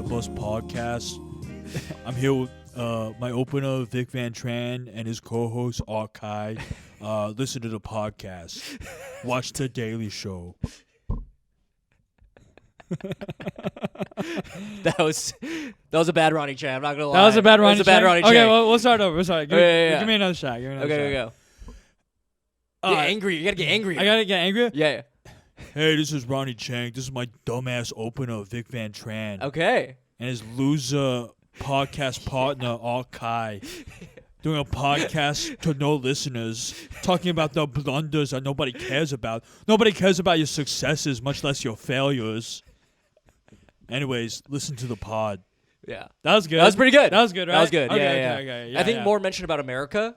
Blunders podcast. I'm here with my opener, Vic Van Tran, and his co-host, Art Kai. Listen to the podcast. Watch The Daily Show. That was a bad Ronny Chieng. I'm not gonna lie. That was a bad Ronny Chieng? That was a bad Ronny Chieng. Okay, well, we'll start over. Sorry. Give me another shot. Okay, go. Get angry. You gotta get angry. I gotta get angry? Yeah. Hey, this is Ronny Chieng. This is my dumbass opener, Vic Van Tran. Okay. And his loser podcast partner, Art Kai. Doing a podcast to no listeners, talking about the blunders that nobody cares about. Nobody cares about your successes, much less your failures. Anyways, listen to the pod. Yeah. That was good. That was pretty good. That was good, right? That was good. Okay, I think more mention about America.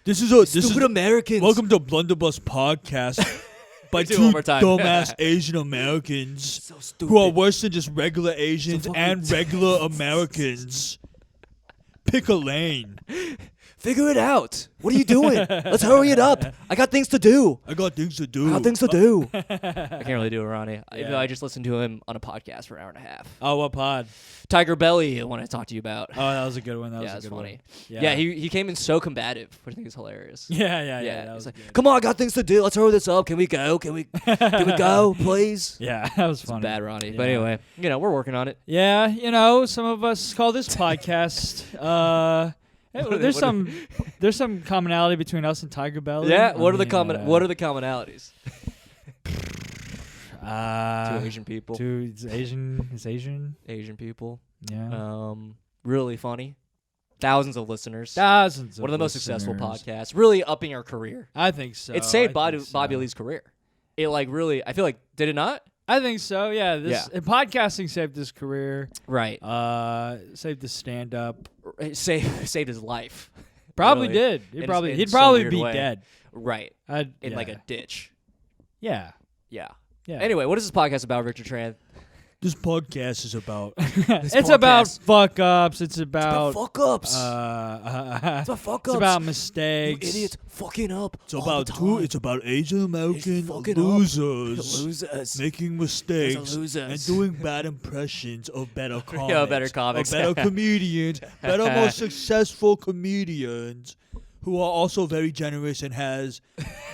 This is Americans. Welcome to Blunderbuss Podcast by Do it two one more time. dumbass Asian Americans So stupid. who are worse than just regular Asians So and regular Americans. Pick a lane. Figure it out. What are you doing? Let's hurry it up. I got things to do. I got things to do. I can't really do it, Ronnie. Even though Yeah. I just listened to him on a podcast for an hour and a half. Oh, what pod? Tiger Belly, I want to talk to you about. Oh, that was a good one. That Yeah, was it's a good funny. one. Yeah, he came in so combative, which I think is hilarious. Yeah. That He's was like, good. come on, I got things to do. Let's hurry this up. Can we go? Can we go, please? Yeah, that was It's funny. bad, Ronnie. Yeah. But anyway, we're working on it. Yeah, some of us call this podcast. There's some commonality between us and Tiger Belly. Yeah. I What are the mean, What are the commonalities? Two Asian people. It's Asian. Asian people. Yeah. Really funny. Thousands of listeners. Thousands. One of the most successful listeners. podcasts. Really upping our career. I think so. It saved I think Bobby so. Lee's career. It really. I feel like did it not? I think so. Yeah. Yeah. Podcasting saved his career. Right. Saved his stand up. Saved his life. Probably Really. did. In He'd some probably weird be way. dead. Right. In like a ditch. Yeah. Yeah. Yeah. Anyway, what is this podcast about, Richard Tran? This podcast is about. It's about fuck ups. It's about. fuck ups. It's about fuck It's ups. about mistakes. You idiots fucking up. It's all about the time. It's about Asian American fucking up. losers Losers. making mistakes losers. and doing bad impressions of better comics. Yeah, better comics. Of better comedians, better, more successful comedians who are also very generous and has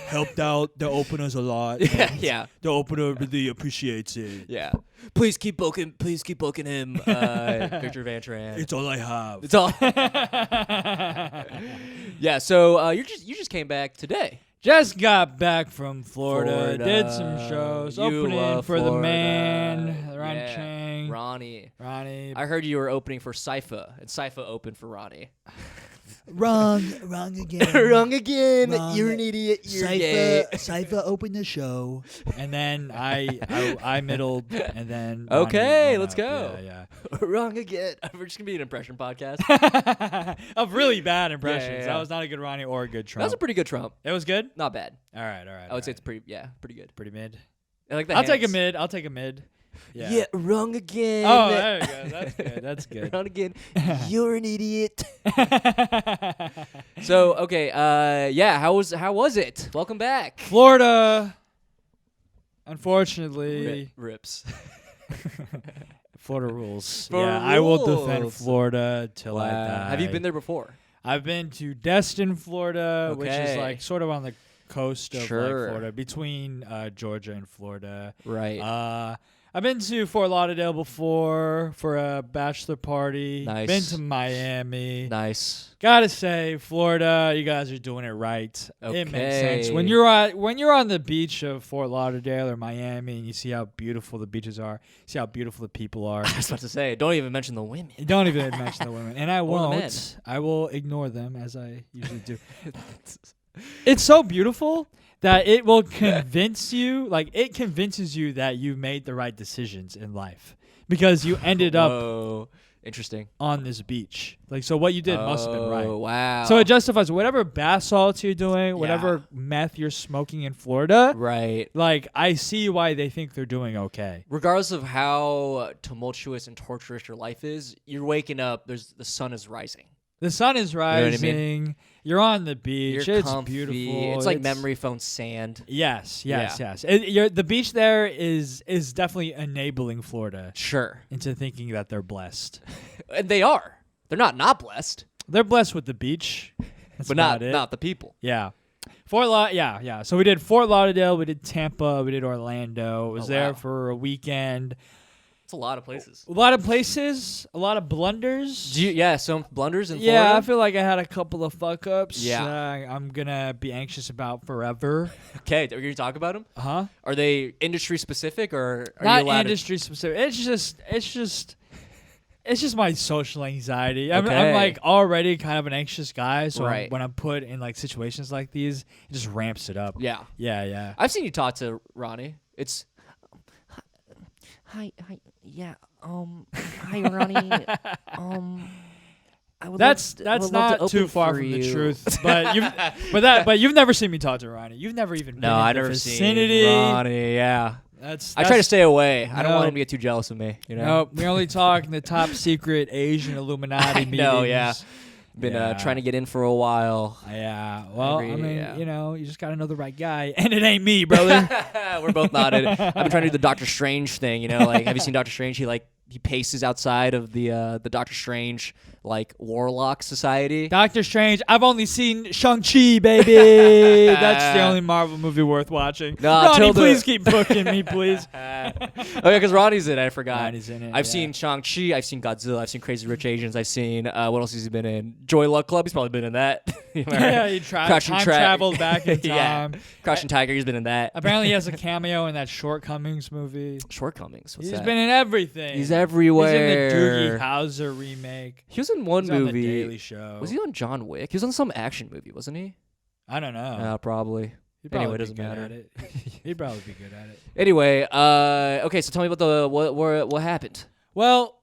helped out their openers a lot. and Yeah. The opener really appreciates it. Yeah. Please keep booking him, Victor Van Tran. It's all I have. It's all. Yeah. So you just came back today. Just got back from Florida. Florida. Did some shows. You Opening love for the Florida. man, Ronny Yeah. Chieng. Ronnie. I heard you were opening for Sypha, and Sypha opened for Ronnie. Wrong again. Wrong again. Wrong. You're an idiot. You're gay. Cypher opened the show, and then I middled, and then Okay, Ronnie let's went go. up. Yeah. Wrong again. We're just gonna be an impression podcast. Of really bad impressions. Yeah. That was not a good Ronnie or a good Trump. That was a pretty good Trump. It was good. Not bad. All right. I would say it's pretty good. pretty mid. I like the I'll take a hands. mid. Yeah. Yeah, wrong again. Oh, there you go. That's good. Wrong again. You're an idiot. So okay, how was it? Welcome back. Florida. Unfortunately, Rips. Florida rules. Florida I will defend rules. Florida till I die. Have you been there before? I've been to Destin, Florida, which is Okay. like sort of on the coast of like Sure. Florida, between Georgia and Florida. Right. I've been to Fort Lauderdale before for a bachelor party. Nice. Been to Miami. Nice. Gotta say, Florida, you guys are doing it right. It makes sense. Okay. When you're on the beach of Fort Lauderdale or Miami and you see how beautiful the beaches are, see how beautiful the people are. I was about to say, don't even mention the women. You don't even mention the women. And I Or the men. won't. I will ignore them as I usually do. It's so beautiful that it will convince you, it convinces you that you made the right decisions in life because you ended up Whoa. Interesting. on this beach. So what you did must have been right. Oh, wow. So it justifies whatever bath salts you're doing, whatever meth you're smoking in Florida. Right. I see why they think they're doing okay. Regardless of how tumultuous and torturous your life is, you're waking up, the sun is rising. The sun is what I rising. mean? You're on the beach. You're It's comfy. beautiful. It's like memory foam sand. Yes. Yeah. The beach there is definitely enabling Florida Sure. into thinking that they're blessed. And they are. They're not blessed. They're blessed with the beach. That's But about it. not the people. Yeah. Yeah. So we did Fort Lauderdale, we did Tampa, we did Orlando. Was there wow. for a weekend. It's a lot of places. A lot of places, a lot of blunders. Some blunders in Florida? Yeah, I feel like I had a couple of fuck ups. Yeah. I'm gonna be anxious about forever. Okay, are you going to talk about them? Huh? Are they industry specific or are Not you allowed industry specific. It's just my social anxiety. I'm Okay. like already kind of an anxious guy, so Right. when I'm put in like situations like these, it just ramps it up. Yeah. Yeah. I've seen you talk to Ronnie. It's Hi, yeah, hi, Ronnie. I would That's love to not open too far for from the you. truth, but you've never seen me talk to Ronnie. You've never even been in I've the never vicinity. seen Ronnie. Yeah. That's I try to stay away. I don't want No. him to get too jealous of me. You know. Nope, we only talk in the top secret Asian Illuminati I meetings. know, yeah. Been Yeah. trying to get in for a while. Yeah. Well, I mean, yeah. you just gotta know the right guy, and it ain't me, brother. We're both not in it. I've been trying to do the Doctor Strange thing. You know, like have you seen Doctor Strange? He paces outside of the Doctor Strange like Warlock Society. Doctor Strange. I've only seen Shang-Chi, baby. That's the only Marvel movie worth watching. No, Ronnie, till the- please keep booking me, please. Oh yeah, because Ronnie's in it. I forgot. Ronnie's in it, I've yeah. seen Shang-Chi. I've seen Godzilla. I've seen Crazy Rich Asians. I've seen what else has he been in? Joy Luck Club. He's probably been in that. Yeah, he Crouching time Tra- traveled back in time. Yeah. Crouching Tiger. He's been in that. Apparently, he has a cameo in that Shortcomings movie. Shortcomings. What's He's that? been in everything. He's everywhere. He's in the Doogie Howser remake. He was in one He's on movie. The Daily Show. Was he on John Wick? He was on some action movie, wasn't he? I don't know. Probably. He'd probably Anyway, it be doesn't good matter. at it. He'd probably be good at it. Anyway, okay. So tell me about what happened. Well,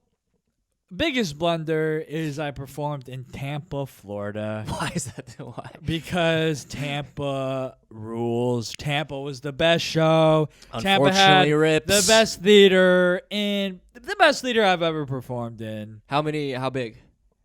biggest blunder is I performed in Tampa, Florida. Why is that? Why? Because Tampa rules. Tampa was the best show. Tampa had Unfortunately, Rips. the best theater I've ever performed in. How big?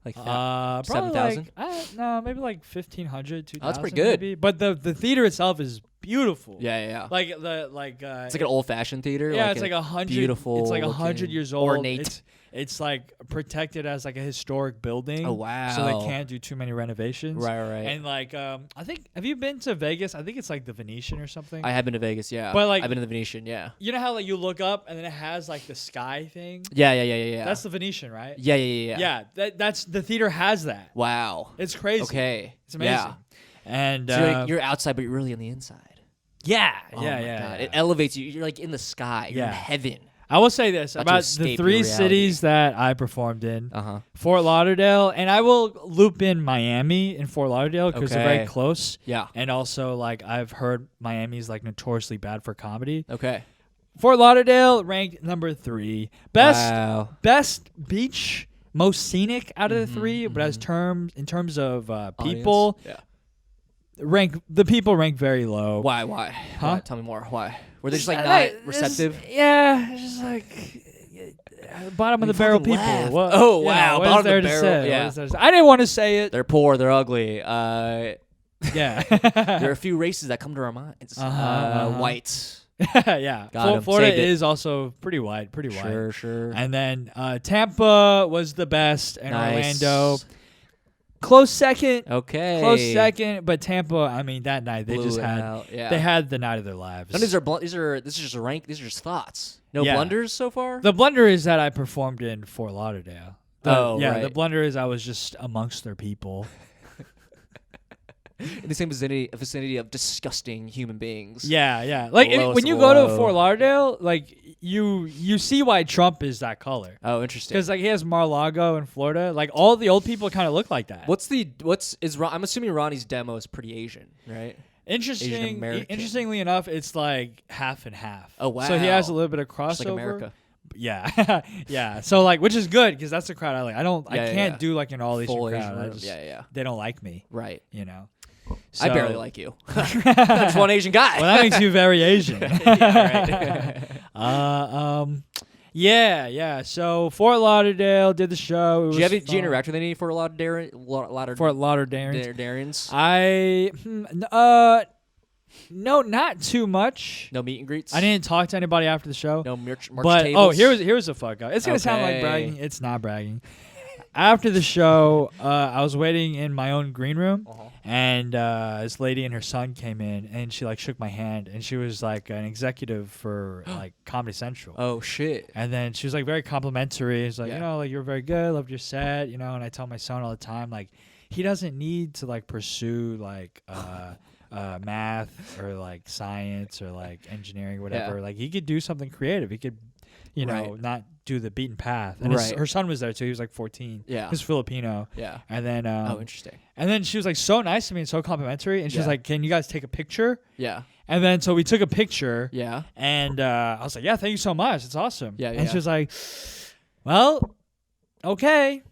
Like Probably 7,000? no, maybe like 1,500, 2,000. Oh, that's pretty good. Maybe. But the theater itself is beautiful. Yeah. Like It's like an old-fashioned theater. yeah, it's like 100. beautiful. It's like 100 looking, years old. ornate. It's like protected as like a historic building. Oh, wow. So they can't do too many renovations. Right. And like I think, have you been to Vegas? I think it's like the Venetian or something. I have been to Vegas. Yeah, But, like- I've been to the Venetian. Yeah. You know how like you look up and then it has like the sky thing. Yeah. That's the Venetian, right? Yeah. Yeah. That's the theater has that. Wow. It's crazy. Okay. It's amazing. Yeah. And So you're outside, but you're really on the inside. yeah. Oh my God. Yeah. It elevates you. You're like in the sky. You're in Yeah. heaven. I will say this Not to about the escape three your cities that I performed in. Uh-huh. Fort Lauderdale, and I will loop in Miami and Fort Lauderdale because they're very Okay. close. Yeah. And also, like, I've heard Miami's like notoriously bad for comedy. Okay. Fort Lauderdale ranked number 3, Wow. best beach, most scenic out of the 3. But in terms of people, Audience? the people rank very low. Why? Why? Huh? Why? Tell me more. Why? Were they just like not receptive? Yeah, it's just like bottom of the barrel fucking people. laughed. What, Oh, yeah, wow, what bottom is of the there to barrel, say? yeah. What is there to say? I didn't want to say it. They're poor. They're ugly. Yeah. There are a few races that come to our minds. Whites. Yeah. Got 'em. Florida Saved it. is also pretty white. Sure. And then Tampa was the best, and Nice. Orlando close second. Okay. Close second, but Tampa. I mean, that night they Blew just it had out. Yeah. they had the night of their lives. None of these are this is just a rank. These are just thoughts. No Yeah. blunders so far. The blunder is that I performed in Fort Lauderdale. Oh, yeah. right. The blunder is I was just amongst their people. In the same vicinity of disgusting human beings. Yeah. Like Lowest when you go to low. Fort Lauderdale, like you see why Trump is that color. Oh, interesting. Because like he has Mar-a-Lago in Florida, like all the old people kind of look like that. I'm assuming Ronnie's demo is pretty Asian, right? Asian American. Interestingly enough, it's like half and half. Oh, wow. So he has a little bit of crossover. Just like America. Yeah, yeah. So like, which is good because that's the crowd I like. I Yeah, can't yeah. do like an all Asian Full crowd. Asian I room. just, Yeah. They don't like me. Right. You know. I So- barely like you. I'm just one Asian guy. Well, that makes you very Asian. Yeah, right. Yeah. So Fort Lauderdale did the show. It was Did you fun. interact with any Fort Lauderdale? Fort Lauderdale? Darians? No, not too much. No meet and greets? I didn't talk to anybody after the show. No merch But tables? here's a fuck up. It's gonna sound like Okay. bragging. It's not bragging. After the show, I was waiting in my own green room, and this lady and her son came in, and she like shook my hand, and she was like an executive for like Comedy Central. Oh, shit. And then she was like very complimentary. It's like, Yeah. you know, like you're very good, loved your set, you know. And I tell my son all the time, like, he doesn't need to like pursue like math or like science or like engineering, whatever. Yeah. Like he could do something creative. He could, you know, Right. not do the beaten path. And Right. her son was there too. He was like 14. Yeah. He's Filipino. Yeah. And then Oh, interesting. and then she was like so nice to me and so complimentary. And she was Yeah. like, "Can you guys take a picture?" Yeah. And then so we took a picture. Yeah. And I was like, "Yeah, thank you so much. It's awesome." Yeah, And yeah. she was like, "Well, okay,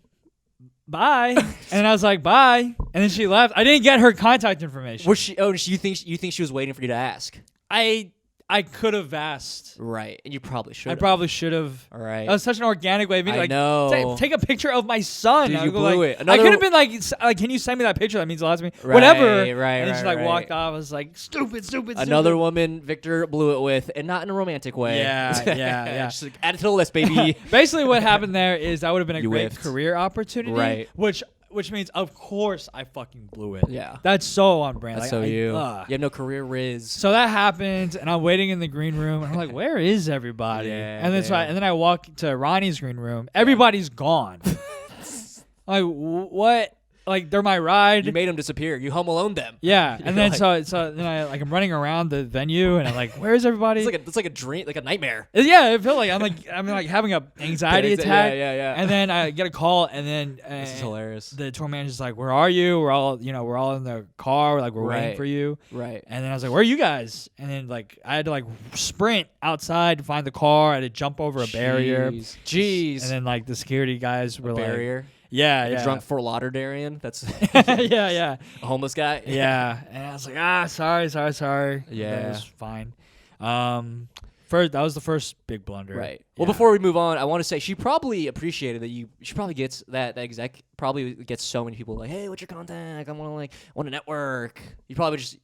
bye." And I was like, "Bye." And then she left. I didn't get her contact information. Was she? Oh, you think she was waiting for you to ask? I could have asked. Right, and you probably should. I probably should have. All right. That was such an organic way of being I like, know. Take a picture of my son." Dude, I you would go blew like, it. I could have been like, "Can you send me that picture? That means a lot to me." Right, Whatever. right, And then she like right. walked off. I was like, stupid. Another woman Victor blew it with, and not in a romantic way. Yeah. Just like, add it to the list, baby. Basically, what happened there is that would have been a You great whiffed. career opportunity, Right. Which means, of course, I fucking blew it. Yeah. That's so on brand. That's Like, so you. ugh. You have no career riz. So that happened, and I'm waiting in the green room, and I'm like, "Where is everybody?" Yeah, and then and then I walk to Ronnie's green room. Everybody's gone. Like what? Like they're my ride. You made them disappear. You Home Alone them. Yeah, You're and then like- so then I'm running around the venue, and I'm like, "Where's everybody?" It's like a dream, like a nightmare. Yeah, I feel like I'm like having a anxiety attack. Yeah. And then I get a call, and then This is hilarious. the tour manager's like, "Where are you? We're all in the car. We're waiting Right. for you." Right. And then I was like, "Where are you guys?" And then like I had to like sprint outside to find the car. I had to jump over a barrier. Jeez. And then like the security guys were like, barrier. "Yeah, Like yeah, a drunk Fort Lauderdalean. That's yeah, a homeless guy. yeah." And I was like, sorry." Yeah. That was fine. That was the first big blunder. Right. Yeah. Well, before we move on, I want to say she probably appreciated that you. She probably gets that exec probably gets so many people like, "Hey, what's your contact? I want to network." You probably just.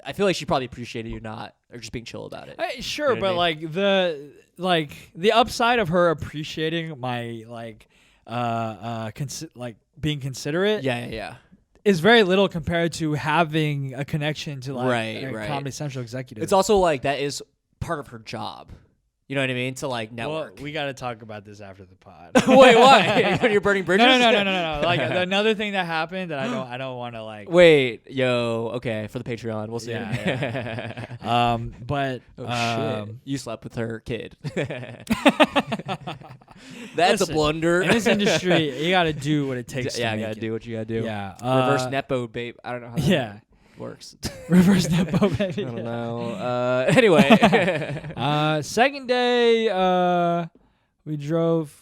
I feel like she probably appreciated you not or just being chill about it. Sure, You know what I but like the upside of her appreciating my being considerate Yeah. is very little compared to having a connection to like a Right. Comedy Central executive. It's also like that is part of her job. You know what I mean? To like well, network. we got to talk about this after the pod. Wait, why? When you're burning bridges? No. Like another thing that happened that I don't want to like. Wait, yo, okay, for the Patreon, we'll see. Yeah. But Oh shit! You slept with her kid. That's Listen, a blunder. in this industry, you got to do what it takes. yeah, to I make gotta it. do what you gotta do. Yeah. Reverse nepo, babe. I don't know how that Yeah. works. Reverse nepo, baby. I don't know. Anyway, Second day, we drove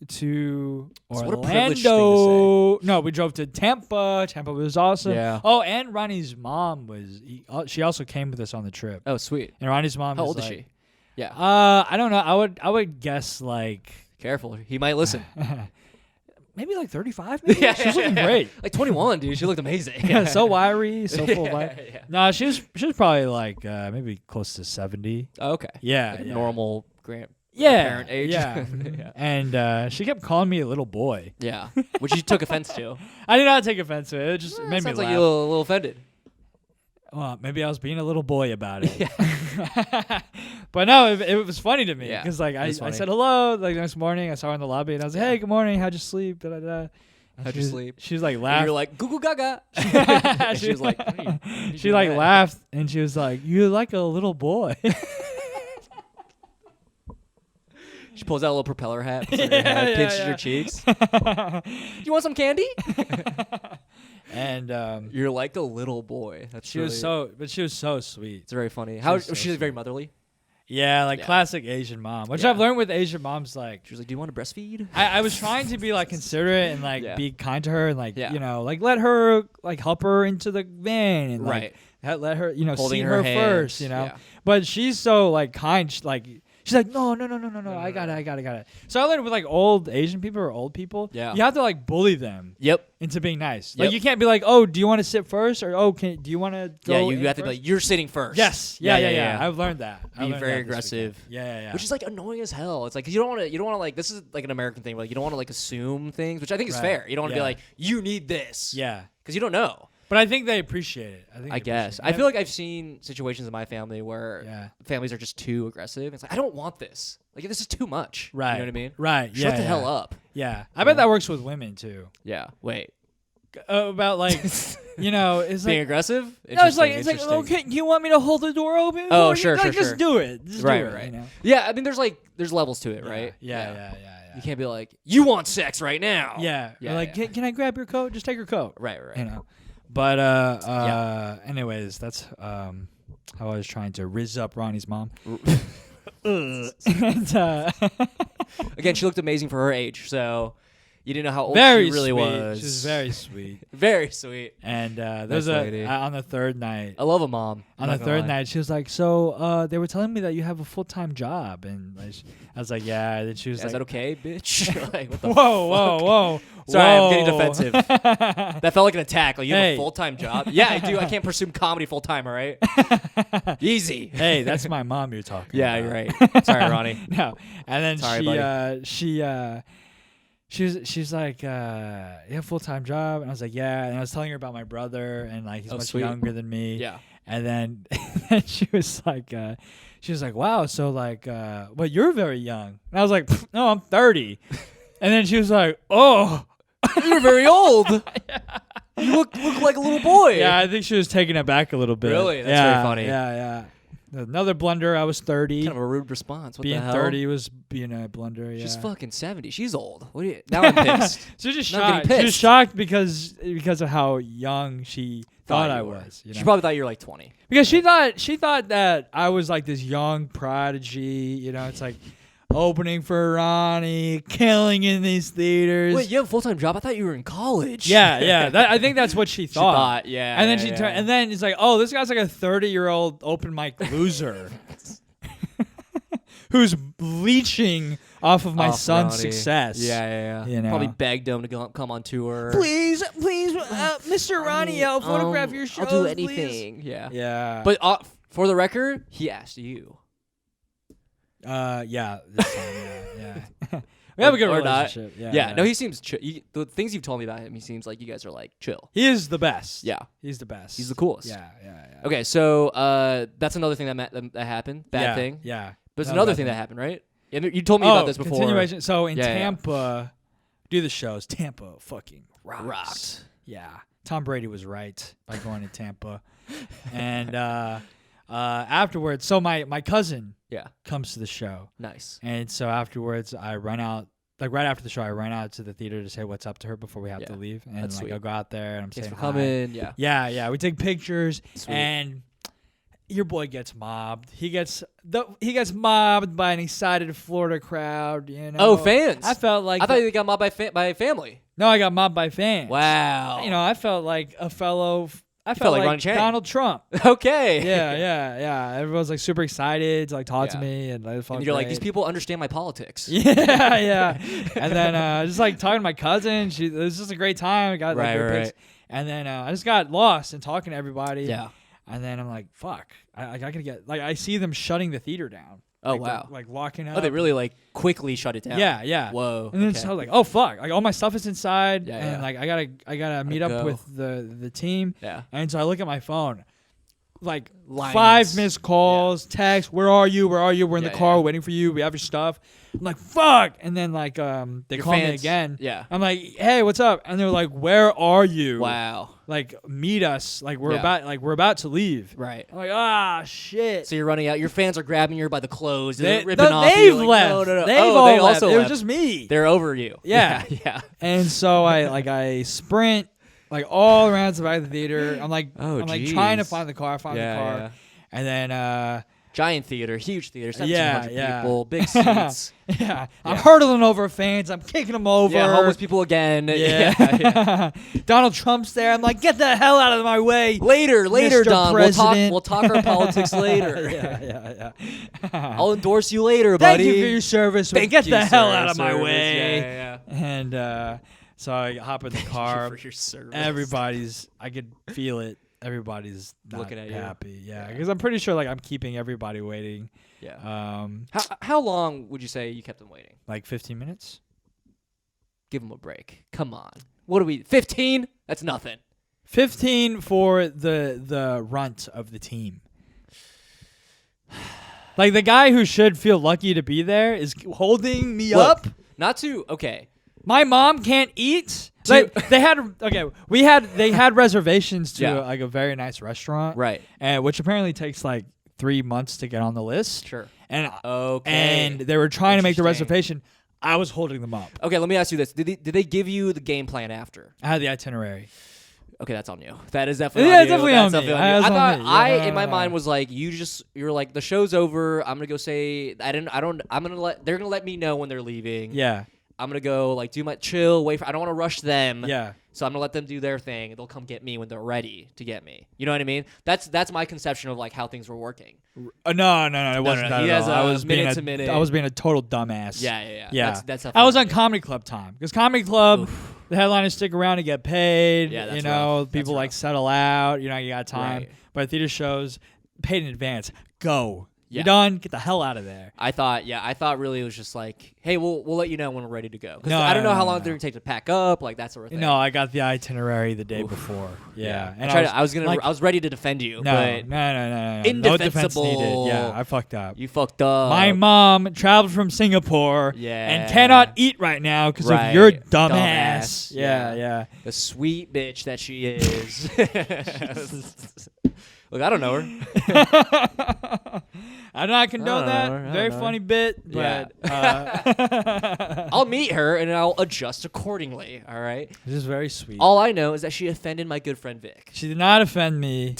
to So Orlando. what a privileged thing to No, we drove to Tampa. Tampa was awesome. Yeah. Oh, and Ronnie's mom she also came with us on the trip. oh sweet. And Ronnie's mom. How is old is like, she? Yeah. I don't know. I would guess like Careful, he might listen. maybe like 35. Maybe she was looking great. Like 21, dude. She looked amazing. Yeah, so wiry, so full of life. Yeah. No, she was probably like maybe close to 70. Oh, okay. Yeah, Like a yeah. normal Yeah, parent age. Yeah. Yeah. And she kept calling me a little boy. Yeah, which you took offense to. I did not take offense to it. It just made me Sounds laugh. like you're a little offended. Well, maybe I was being a little boy about it. But no, it was funny to me Yeah, because like it I was funny. said hello like next morning. I saw her in the lobby and I was like, "Hey, good morning. How'd you sleep?" Da, da, da. And How'd she you was- sleep? She was like And laughed. you're like goo goo gaga. And she was like, what are you she doing like that? laughed and she was like, "You're like a little boy." She pulls out a little propeller hat, puts it in Yeah, her head, yeah, pinches yeah. her cheeks. You want some candy? And You're like a little boy. That's she was she was so sweet. It's very funny. How was was so she like very sweet. motherly? Yeah, like Yeah. classic Asian mom, which Yeah. I've learned with Asian moms. Like, She was like, "Do you want to breastfeed?" I was trying to be like considerate and like Yeah. be kind to her and like Yeah. you know like let her like help her into the van and Right. like let her Holding see her her hand, first, you know. yeah. But she's so like kind, She's like, no, I got it. So I learned with like old Asian people or old people, Yeah. you have to like bully them Yep. into being nice. Yep. Like you can't be like, oh, do you want to sit first, or oh, do you want to go? Yeah, you in have to be first? like, you're sitting first. Yes. Yeah. I've learned that. I Be learned very that this aggressive. weekend. Yeah. Which is like annoying as hell. It's like you don't want to like this is like an American thing. Where, like you don't want to like assume things, which I think is Right. fair. You don't want to be Yeah. like you need this. Yeah. Because you don't know. But I think they appreciate it. I guess. I feel like I've seen situations in my family where families are just too aggressive. It's like I don't want this. Like this is too much. Right. You know what I mean? Right. Shut the hell up. Yeah. I bet that works with women too. Yeah. Wait. About like, it's Being like aggressive? no, it's like Interesting. okay. You want me to hold the door open? Oh, for you? sure, Like, sure, Just sure. do it. Just Right, do it, right. You know? Yeah, I mean, there's levels to it, right? Yeah. You can't be like, you want sex right now. Yeah. Yeah, Or like, yeah. Can I grab your coat? Just take your coat. Right. You know. But anyways, that's how I was trying to rizz up Ronnie's mom. And, Again, she looked amazing for her age, so you didn't know how old very she really sweet. was. She was very sweet. Very sweet. And there's lady. on the third night. I love a mom. On the third night, she was like, "So they were telling me that you have a full-time job," and I was like, "Yeah." And then she was Is like, that okay, bitch? Like, what the Whoa. Sorry, I'm whoa. getting defensive. That felt like an attack. Like, you have Hey. a full-time job? Yeah, I do. I can't pursue comedy full-time, all right? Easy. Hey, that's my mom you're talking Yeah, about. you're right. Sorry, Ronnie. No. And then Sorry, she's like, you have a full-time job? And I was like, yeah. And I was telling her about my brother, and like he's much sweet. younger than me. Yeah. And then she was like, wow, so like, well, you're very young. And I was like, no, I'm 30. And then she was like, oh. You're very old. You look like a little boy. Yeah, I think she was taken aback a little bit. Really? That's very funny. Yeah. Another blunder. I was 30. Kind of a rude response. What Being the hell? 30 was being a blunder. Yeah. She's fucking 70. She's old. What do you? Now I'm pissed. She was just Now I'm shocked. getting She was pissed. shocked because of how young she thought I you were. was. You She know? probably thought you were like 20. Because she thought that I was like this young prodigy. You know, it's like opening for Ronnie, killing in these theaters. Wait, you have a full-time job? I thought you were in college. Yeah. I think that's what she She thought. thought, yeah. And then yeah, she yeah. turned, and then it's like, oh, this guy's like a 30-year-old open mic loser who's leeching off of my Off son's Ronnie. success. Yeah. You know. Probably begged him to come on tour. Please, Mr. Ronnie, I'll photograph your shows. I'll do please. anything. Yeah. Yeah. But for the record, he asked you. Yeah. This time, yeah. We have a good Or not. relationship. Yeah. No, he seems chill. The things you've told me about him, he seems like you guys are like chill. He is the best. Yeah. He's the best. He's the coolest. Yeah. Okay, so that's another thing that happened. Bad thing. Yeah. But there's No, another bad thing that happened, right? And you told me about this before. Continuation. So in Yeah, yeah. Tampa, do the shows. Tampa fucking rocks. Rocked. Yeah. Tom Brady was right by going to Tampa. And afterwards, so my cousin Yeah. comes to the show. Nice. And so afterwards, I run out. Like right after the show, I ran out to the theater to say what's up to her before we have to Yeah. leave. And That's like sweet. I'll go out there and I'm Thanks saying for hi. coming. Yeah. Yeah. We take pictures Sweet. and your boy gets mobbed. He gets mobbed by an excited Florida crowd. You know. Oh, fans. I felt like I thought you got mobbed by family. no, I got mobbed by fans. Wow. You know, I felt like a fellow. I felt felt like like Ronny Chieng. Donald Trump. Okay. Yeah. Everyone's like super excited to like talk to Yeah. me, and I felt And you're like, great. these people understand my politics. Yeah. And then just like talking to my cousin, it was just a great time. I got like good Right. pics. And then I just got lost in talking to everybody. Yeah. And then I'm like, fuck. I gotta get like I see them shutting the theater down. Oh, Like, wow. Like locking up. Oh, they really like quickly shut it down. Yeah. Whoa. And then okay. so I was like, oh fuck! Like all my stuff is inside, Yeah, and yeah. like I gotta meet up go. with the team. Yeah. And so I look at my phone, like Lines. 5 missed calls, text. Where are you? We're in Yeah, the car yeah. waiting for you. We have your stuff. I'm like fuck. And then like they Your call me fans- again. Yeah. I'm like, hey, what's up? And they're like, where are you? Wow. Like meet us. Like we're Yeah. about to leave. Right. I'm like shit. So you're running out. Your fans are grabbing you by the clothes. They, They're ripping off they've you. Like, left. No. They've Oh, all they left. also It was left. just me. They're over you. Yeah. Yeah. And so I sprint like all around the back of the theater. I'm like Oh, I'm like trying to jeez. find the car, Yeah. and then Giant theater, huge theater, 1,700 Yeah. people, big seats. Yeah. I'm hurdling over fans. I'm kicking them over. Yeah, homeless people again. Yeah. Donald Trump's there. I'm like, get the hell out of my way. Later, Mr. Don. President. We'll talk our politics later. Yeah. I'll endorse you later, buddy. Thank you for your service. Thank Get you, the hell sir. out of my Service. way. Yeah. And so I hop in the car. For your service. I could feel it. Everybody's not Looking at you. happy. Yeah, Yeah. because I'm pretty sure like I'm keeping everybody waiting. Yeah. How long would you say you kept them waiting? Like 15 minutes. Give them a break. Come on. What are we? 15? That's nothing. 15 for the runt of the team. Like the guy who should feel lucky to be there is holding me up. Not to. Okay. My mom can't eat. Like they had reservations to Yeah. like a very nice restaurant, Right. and which apparently takes like 3 months to get on the list. Sure. And Okay. and they were trying to make the Interesting. reservation. I was holding them up. Okay, let me ask you this. Did they give you the game plan after? I had the itinerary. Okay, that's on you. That is definitely Yeah, on it's you. definitely That's on me. definitely That's you. I on thought me. Yeah, in my no. mind was like you're like the show's over. I'm gonna go say they're gonna let me know when they're leaving. Yeah, I'm gonna go like do my chill, wait for I don't want to rush them. yeah. So I'm gonna let them do their thing and they'll come get me when they're ready to get me. You know what I mean? That's my conception of like how things were working. No, it wasn't no, that he at has all. a minute to minute. I was being a total dumbass. Yeah. Yeah. That's I was on definitely- Comedy Club time because Comedy Club, the headliners stick around to get paid. Yeah, that's you know, rough. people That's like rough. settle out. You know, you got time. Right. But theater shows, paid in advance. Go. Yeah. You're done. Get the hell out of there. I thought really it was just like, hey, we'll let you know when we're ready to go. 'Cause No, I don't know no, how no, long no. they're gonna take to pack up, like that sort of thing. No, I got the itinerary the day before. Yeah. And I was like, I was ready to defend you, no, but no. No defense needed. Indefensible. Yeah, I fucked up. you fucked up. My mom traveled from Singapore Yeah. and cannot eat right now because Right. of your Dumbass. dumbass. Yeah, Yeah. yeah. the sweet bitch that she is. Look, I don't know her. I do not condone I that. don't know. Very funny bit, Yeah. but I'll meet her and I'll adjust accordingly. All right. this is very sweet. All I know is that she offended my good friend Vic. She did not offend me.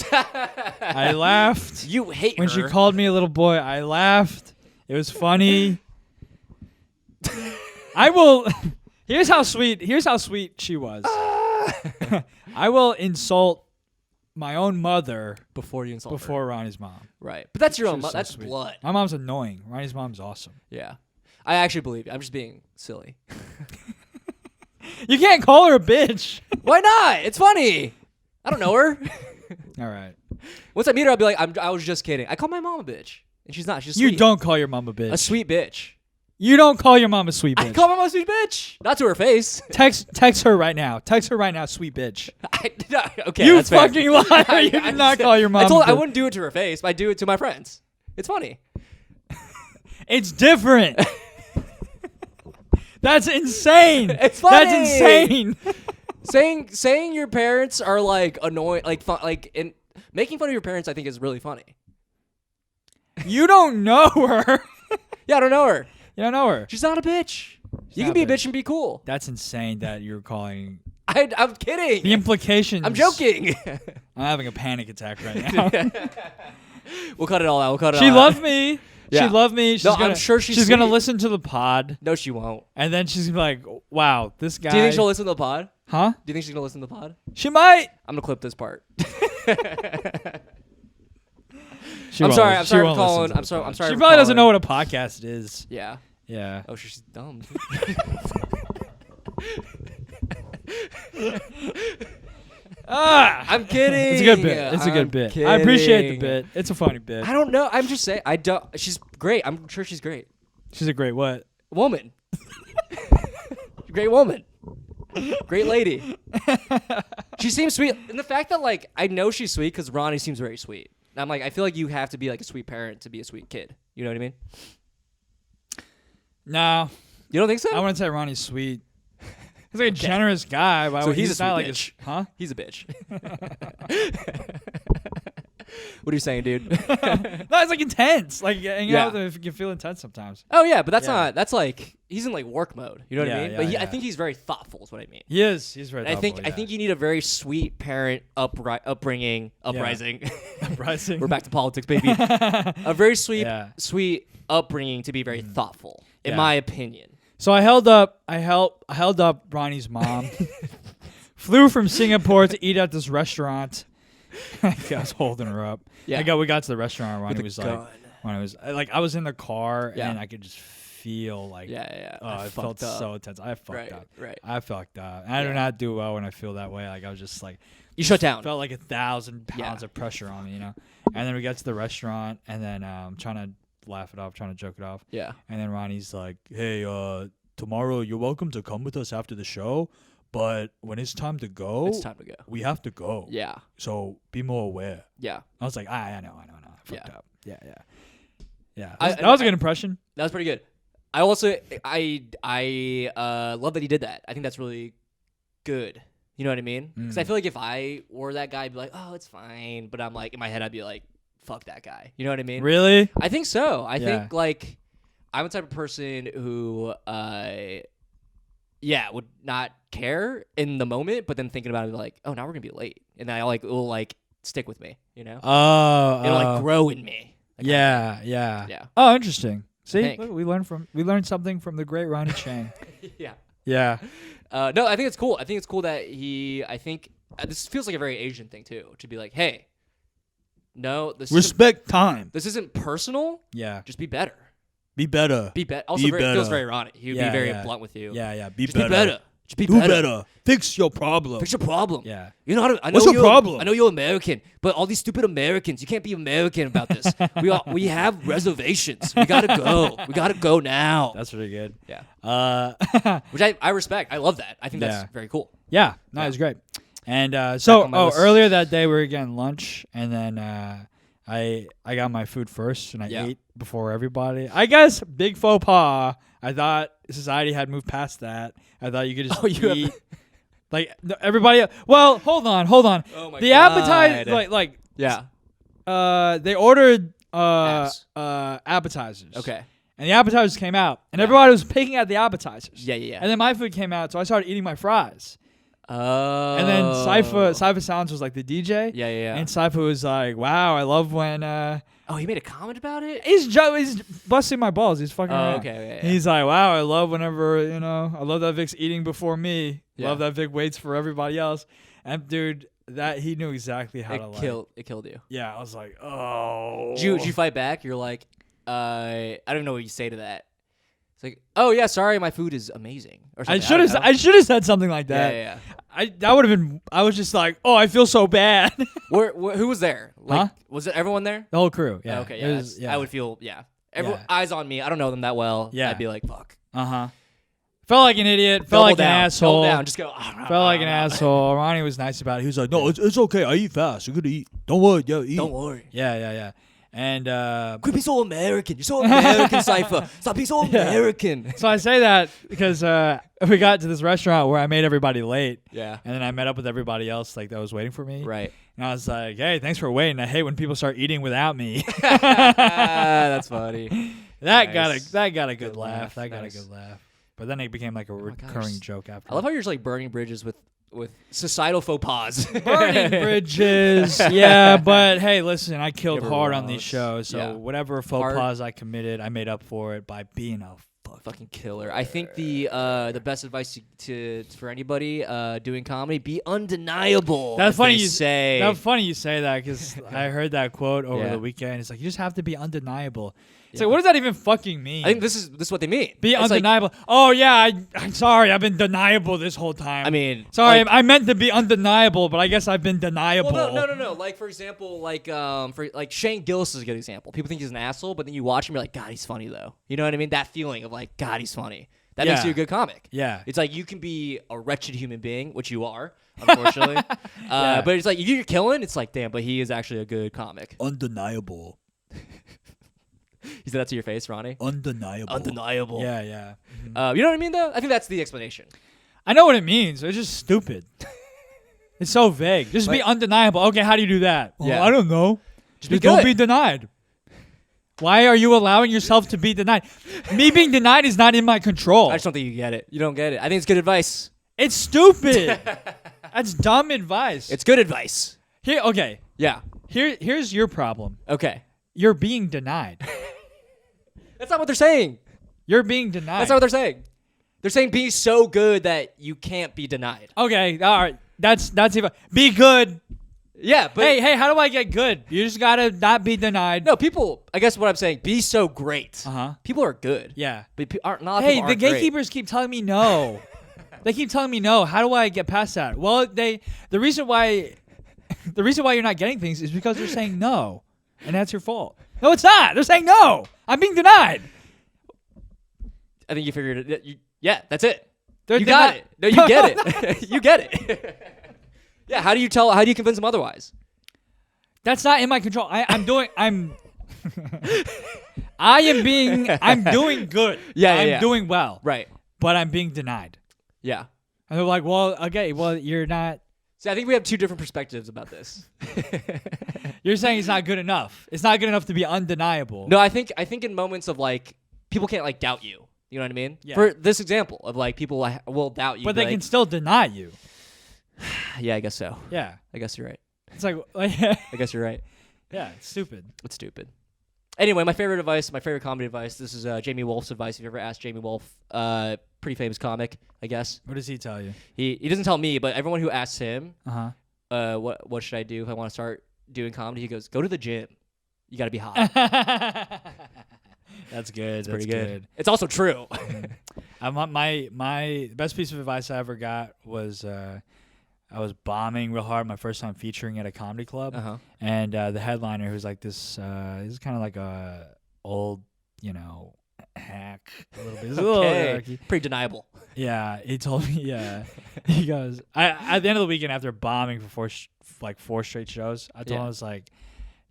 I laughed You hate when her. she called me a little boy. I laughed. It was funny. I will. Here's how sweet she was. I will insult my own mother before you insult her. before Ronnie's mom. Right. But that's your She own was so that's sweet. blood. My mom's annoying. Ronnie's mom's awesome. Yeah. I actually believe you. I'm just being silly. You can't call her a bitch. Why not? It's funny. I don't know her. All right. Once I meet her, I'll be like, I was just kidding. I call my mom a bitch. And she's not. She's You sweet. don't call your mom a bitch. A sweet bitch. You don't call your mom a sweet bitch. I call my mom a sweet bitch. Not to her face. Text her right now. Text her right now, sweet bitch. Okay, You that's fair. fucking liar. You did not call your mom. I told a I bitch. wouldn't do it to her face, but I do it to my friends. It's funny. It's different. That's insane. It's funny. That's insane. saying your parents are like annoying, like and making fun of your parents, I think is really funny. You don't know her. Yeah, I don't know her. You don't know her. She's not a bitch. You not can be a a bitch and be cool. That's insane that you're calling. I'm kidding. The implications. I'm joking. I'm having a panic attack right now. We'll cut it all out. We'll cut it She all loved out. me. Yeah. She loved me. She's No, gonna, I'm sure she's gonna sweet. listen to the pod, No, she won't. and then she's gonna be like, "Wow, this guy." Do you think she'll listen to the pod? Huh? Do you think she's gonna listen to the pod? She might. I'm gonna clip this part. She I'm won't sorry. listen- I'm she sorry for won't listen calling. to I'm the sorry. pod. I'm sorry. She for probably doesn't know calling. what a podcast is. Yeah. Yeah. Oh, she's dumb. I'm kidding. It's a good bit. It's a I'm good bit. I appreciate the kidding. bit. It's a funny bit. I don't know. I'm just saying. I don't. She's great. I'm sure she's great. She's a great what? Woman. Great woman. Great lady. She seems sweet. And the fact that like I know she's sweet because Ronnie seems very sweet. And I'm like I feel like you have to be like a sweet parent to be a sweet kid. You know what I mean? No, You don't think so? I wouldn't say Ronnie's sweet. He's like a generous guy. Why So would he's a not sweet like bitch. huh? He's a bitch. What are you saying, dude? No, it's like intense. Like hanging Yeah. out with him, if you can feel intense sometimes. Oh yeah, but that's Yeah. not. That's like he's in like work mode. You know what I Yeah, mean? yeah, But I yeah. think he's very thoughtful. Is what I mean. He is. He's very. And I think you need a very sweet parent upbringing. Uprising. We're back to politics, baby. A very sweet, Yeah. sweet upbringing to be very thoughtful, in Yeah. my opinion. So I held up Ronnie's mom. Flew from Singapore to eat at this restaurant. I was holding her up. Yeah. We got to the restaurant. Ronnie With a was gun. I was in the car Yeah. and I could just feel like Yeah. oh, I it felt fucked up. so intense. I fucked Right, up. right. I fucked up. I do Yeah. not do well when I feel that way. Like I was just like You shut down. felt like 1,000 pounds Yeah. of pressure on me, And then we got to the restaurant and then trying to laugh it off, trying to joke it off. Yeah. And then Ronnie's like, hey, tomorrow you're welcome to come with us after the show, but when it's time to go, It's time to go. we have to go. Yeah. So be more aware. Yeah. I was like, I know. I fucked Yeah. up. Yeah. I- That was a good impression. That was pretty good. I also I love that he did that. I think that's really good. You know what I mean? Because I feel like if I were that guy, I'd be like, oh, it's fine. But I'm like, in my head, I'd be like, fuck that guy. You know what I mean? Really? I think so. I Yeah. think like I'm the type of person who would not care in the moment, but then thinking about it, like, oh, now we're gonna be late, and I like it will like stick with me. You know, Oh. it'll like grow in me. That kind of Yeah. thing. Yeah. Oh, interesting. See, think. look, we learned something from the great Ronny Chieng. Yeah. Yeah. No, I think it's cool. I think it's cool that this feels like a very Asian thing too, to be like, hey, no, Respect time. this isn't personal. Yeah. Just be better. Be better. Be better. Also, Be it feels better. very Ronny. He would Yeah, be very yeah. blunt with you. Yeah. Just be better. Just be Do better. better. Fix your problem. Fix your problem. Yeah. You know how to, I know What's your you're- problem? I know you're American, but all these stupid Americans, you can't be American about this. We have reservations. We gotta go. We gotta go now. That's pretty good. Yeah. Which I respect. I love that. I think that's Yeah. very cool. Yeah. No, it's great. And so, on my list. earlier that day we were getting lunch, and then I got my food first, and I Yeah. ate before everybody. I guess big faux pas. I thought society had moved past that. I thought you could just eat. Like no, everybody. Well, hold on. Oh my The God. appetizer, Yeah. they ordered Apps. appetizers. Okay. And the appetizers came out, and Yeah. everybody was picking at the appetizers. Yeah. And then my food came out, so I started eating my fries. Oh. And then Cypher Sounds was like the DJ. Yeah. And Cypher was like, "Wow, I love when Oh, he made a comment about it? he's busting my balls. He's fucking around. Okay. Yeah. He's like, "Wow, I love whenever I love that Vic's eating before me. Yeah. Love that Vic waits for everybody else." And dude, that he knew exactly how to like. It killed you. Yeah, I was like, "Oh." Did you fight back? You're like, I don't even know what you say to that. It's like, oh yeah, sorry, my food is amazing. Or I something. should have. don't know. I should have said something like that. Yeah. That would have been. I was just like, "Oh, I feel so bad." Who was there? Like, Huh? Was it everyone there? The whole crew. Yeah. Okay. It Yeah. was- I would feel. Yeah. Yeah. Eyes on me. I don't know them that well. Yeah. I'd be like, fuck. Felt like an idiot. Felt Double like down. an asshole. Double down. Just go. Felt like an asshole. Ronnie was nice about it. He was like, No, it's okay. I eat fast. You're gonna eat. Don't worry. Yeah, eat. Don't worry. yeah. And Quit being so American. You're so American, Cypher. Stop being so American. so I say that because we got to this restaurant where I made everybody late. Yeah. And then I met up with everybody else like that was waiting for me. Right. And I was like, "Hey, thanks for waiting. I hate when people start eating without me." That's funny. That Nice. got a good Good laugh. laugh. That got Nice. a good laugh. But then it became like a my gosh, recurring you're joke after. I love how you're just like burning bridges with societal faux pas. burning bridges. Yeah, but hey, listen, I killed Never hard on these was. shows, so Yeah. whatever faux Hard. pas I committed, I made up for it by being a Fucking killer. I think the best advice to for anybody doing comedy, be undeniable. That's as funny they you say. That's funny you say that because I heard that quote over Yeah. the weekend. It's like you just have to be undeniable. It's Yeah. like, what does that even fucking mean? I think this is what they mean. be It's like- undeniable. Oh yeah, I'm sorry. I've been deniable this whole time. I mean, sorry, like- I meant to be undeniable, but I guess I've been deniable. Well, no. Like for example, for Shane Gillis is a good example. People think he's an asshole, but then you watch him, you're like, God, he's funny though. You know what I mean? That feeling of like, God, he's funny. That makes Yeah. you a good comic. Yeah. It's like you can be a wretched human being, which you are, unfortunately. Yeah. But it's like if you're killing, it's like, damn, but he is actually a good comic. Undeniable. You said that to your face, Ronnie? Undeniable. Undeniable. Yeah. You know what I mean, though? I think that's the explanation. I know what it means. It's just stupid. It's so vague. Just be Like- undeniable. Okay, how do you do that? Yeah. I don't know. Just be don't good. be denied. Why are you allowing yourself to be denied? Me being denied is not in my control. I just don't think you get it. You don't get it. I think it's good advice. It's stupid. That's dumb advice. It's good advice. Okay. Yeah. Here's your problem. Okay. You're being denied. That's not what they're saying. You're being denied. That's not what they're saying. They're saying be so good that you can't be denied. Okay. All right. That's even. Be good. Yeah, but Hey, how do I get good? You just gotta not be denied. no, people. I guess what I'm saying, be so great. Uh-huh. People are good. Yeah. But aren't not. Hey, people the aren't great. gatekeepers keep telling me no. They keep telling me no. How do I get past that? Well, the reason why you're not getting things is because they're saying no, and that's your fault. No, it's not. They're saying no. I'm being denied. I think you figured it. Yeah, that's it. They're You got deni- it. No, you get it. You get it. Yeah. How do you convince them otherwise? That's not in my control. I'm doing good. Yeah, I'm yeah. doing well. Right. But I'm being denied. Yeah. And they're like, well, okay, well, you're not. See, I think we have two different perspectives about this. You're saying it's not good enough. It's not good enough to be undeniable. No, I think in moments of like people can't like doubt you. You know what I mean? Yeah. For this example of like people will doubt you, But be they like, can still deny you. Yeah, I guess so. Yeah. I guess you're right. It's like I guess you're right. yeah, it's stupid. It's stupid. Anyway, my favorite comedy advice. This is Jamie Wolf's advice. If you ever asked Jamie Wolf, pretty famous comic, I guess. What does he tell you? He doesn't tell me, but everyone who asks him, Uh-huh. what should I do if I want to start doing comedy? He goes, go to the gym. You got to be hot. That's good. That's Pretty good. It's also true. My best piece of advice I ever got was I was bombing real hard my first time featuring at a comedy club, Uh-huh. and the headliner, who's like this is kind of like a old, hack a little bit. He's a little Okay. hacky. Pretty deniable. Yeah, he told me. Yeah, he goes. At the end of the weekend, after bombing for four straight shows, I told him, I was like,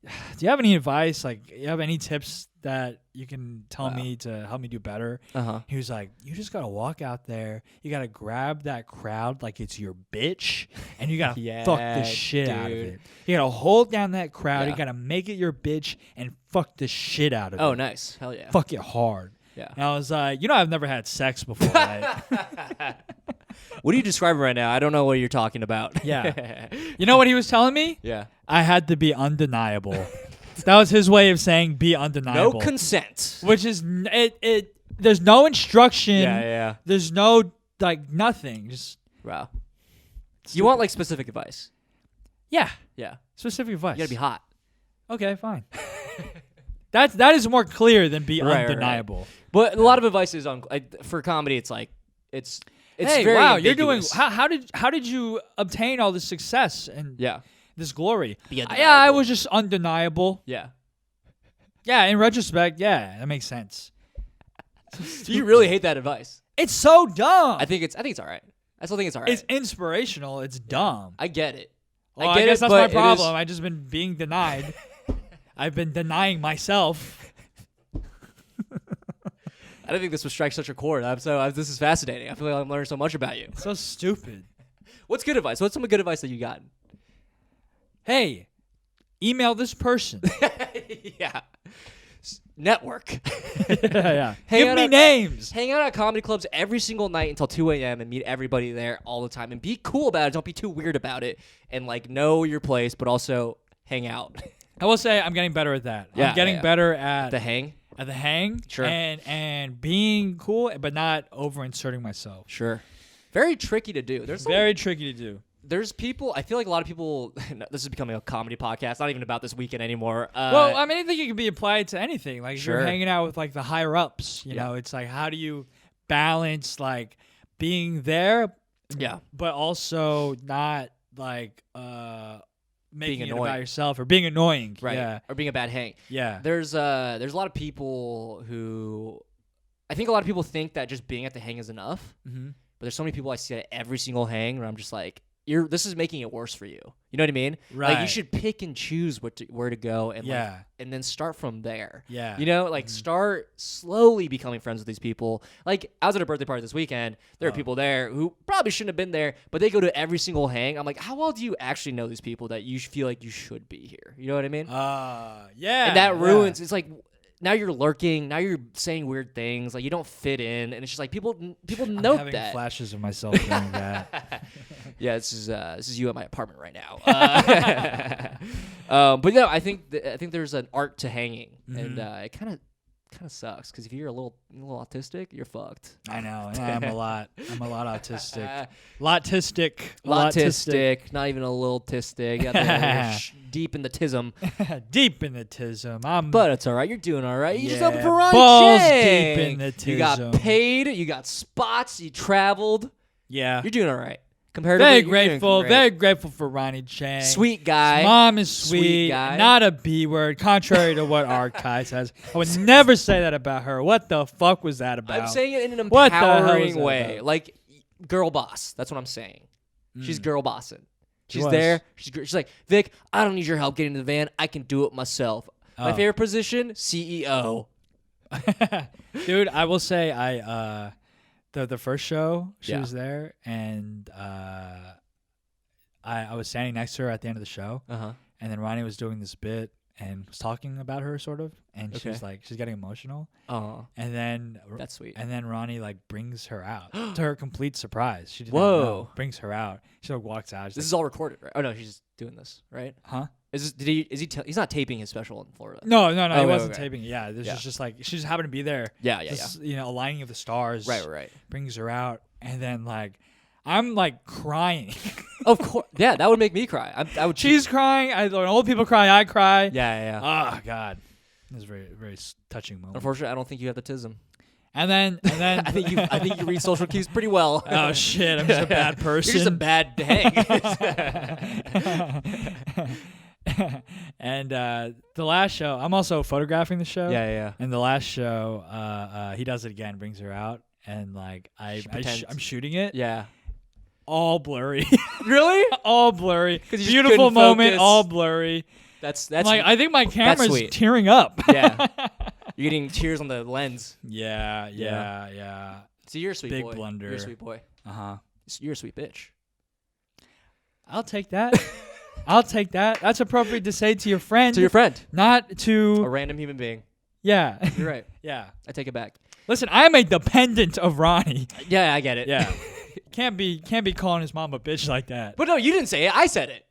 "Do you have any advice? Like, you have any tips that you can tell me to help me do better?" Uh-huh. He was like, "You just gotta walk out there. You gotta grab that crowd like it's your bitch, and you gotta Yeah, fuck the shit out of dude. it. You gotta hold down that crowd. Yeah. You gotta make it your bitch and fuck the shit out of it. Oh, nice. Hell yeah. Fuck it hard." Yeah. And I was like, I've never had sex before, right? What are you describing right now? I don't know what you're talking about. Yeah. You know what he was telling me? Yeah. I had to be undeniable. That was his way of saying be undeniable. No consent. Which is it. There's no instruction. Yeah. There's no nothing. Just Wow. You want like specific advice? yeah, Yeah. specific advice. You gotta be hot. Okay, fine. that is more clear than be Right. undeniable. But a lot of advice is on for comedy. It's like it's Hey, very wow, you're doing. ambiguous. How did you obtain all this success and Yeah. this glory? Be Yeah, I undeniable. was just undeniable. Yeah. Yeah, in retrospect, yeah, that makes sense. You really hate that advice. It's so dumb. I think it's all right. I still think it's all right. It's inspirational. It's dumb. I get it. Well, I get guess it, that's but my it is- problem. I've just been being denied. I've been denying myself. I don't think this would strike such a chord. This is fascinating. I feel like I'm learning so much about you. So stupid. What's good advice? What's some good advice that you got? Hey, email this person. Yeah. Network. yeah. Hang Give out me at- names. Hang out at comedy clubs every single night until 2 a.m. and meet everybody there all the time. And be cool about it. Don't be too weird about it. And like know your place, but also hang out. I will say I'm getting better at that. Yeah, I'm getting yeah. better at The hang? at the hang. Sure. And being cool, but not over inserting myself. Sure. Very tricky to do. Very tricky to do. There's people, I feel like a lot of people, this is becoming a comedy podcast, not even about this weekend anymore. Well, I mean, I think it can be applied to anything. Like if Sure. you're hanging out with like the higher ups, you Yeah. know, it's like how do you balance like being there, yeah. but also not like making Being it annoying. about yourself or being annoying. Right. Yeah. Or being a bad hang. Yeah. There's a lot of people who, I think a lot of people think that just being at the hang is enough. Mm-hmm. But there's so many people I see at every single hang where I'm just like, this is making it worse for you. You know what I mean? Right. Like you should pick and choose where to go and Yeah. and then start from there. Yeah. You know, like start slowly becoming friends with these people. Like I was at a birthday party this weekend. There are people there who probably shouldn't have been there, but they go to every single hang. I'm like, how well do you actually know these people that you feel like you should be here? You know what I mean? Yeah. And that ruins. It's like now you're lurking. Now you're saying weird things. Like you don't fit in, and it's just like people note having that. flashes of myself doing that. Yeah, this is you at my apartment right now. But no, I think there's an art to hanging, and it kind of sucks because if you're a little autistic, you're fucked. I know. I'm a lot autistic. Autistic, not even a little tistic. Got the deep in the tism. Deep in the tism. But it's all right. You're doing all right. You just Yeah, opened for Ronny balls Chieng. deep in the You got tism. paid. You got spots. You traveled. Yeah. You're doing all right. Comparatively, Very you're doing grateful. great. Very grateful for Ronny Chieng. Sweet guy. His mom is Sweet sweet. guy. Not a B word, contrary to what Archive says. I would never say that about her. What the fuck was that about? I'm saying it in an What the hell is empowering that way. about? Like, girl boss. That's what I'm saying. She's girl bossing. She's was. there. She's like, Vic, I don't need your help getting in the van. I can do it myself. My Oh. favorite position, CEO. Dude, I will say the first show she Yeah. was there, and I was standing next to her at the end of the show, Uh-huh. and then Ronnie was doing this bit and was talking about her sort of, and she Okay. was like, she's getting emotional, Oh, and then that's sweet. and then Ronnie like brings her out to her complete surprise. She didn't Whoa. know. Brings her out. She like walks out. She's This like, is all recorded, right? Oh no, she's just doing this, right? huh? Is he's not taping his special in Florida? No, he okay, wasn't okay. taping it. Yeah, this Yeah. is just like she just happened to be there. Yeah. Just, you know, aligning of the stars. Right. Brings her out, and then like I'm like crying. Of course. Yeah, that would make me cry. I would. She's crying. When old people cry, I cry. Yeah. Oh God, it was a very very touching moment. Unfortunately, I don't think you have the tism. And then I think you read social cues pretty well. Oh shit, I'm just a bad person. You're just a bad hang. And the last show, I'm also photographing the show. Yeah. And the last show, he does it again, brings her out, and like pretends. I'm shooting it, Yeah. all blurry, Really? all blurry. 'Cause you just Beautiful couldn't moment, focus. all blurry. That's Like I think my camera's sweet. tearing up. yeah. You're getting tears on the lens. Yeah. See, you're a sweet Big boy. blunder. You're a sweet boy. Uh-huh. You're a sweet bitch. I'll take that. I'll take that. That's appropriate to say to your friend. To your friend, Not a to. random human being. Yeah. You're right. Yeah. I take it back. Listen, I'm a dependent of Ronnie. Yeah, I get it. Yeah. Can't be calling his mom a bitch like that. But no, you didn't say it. I said it,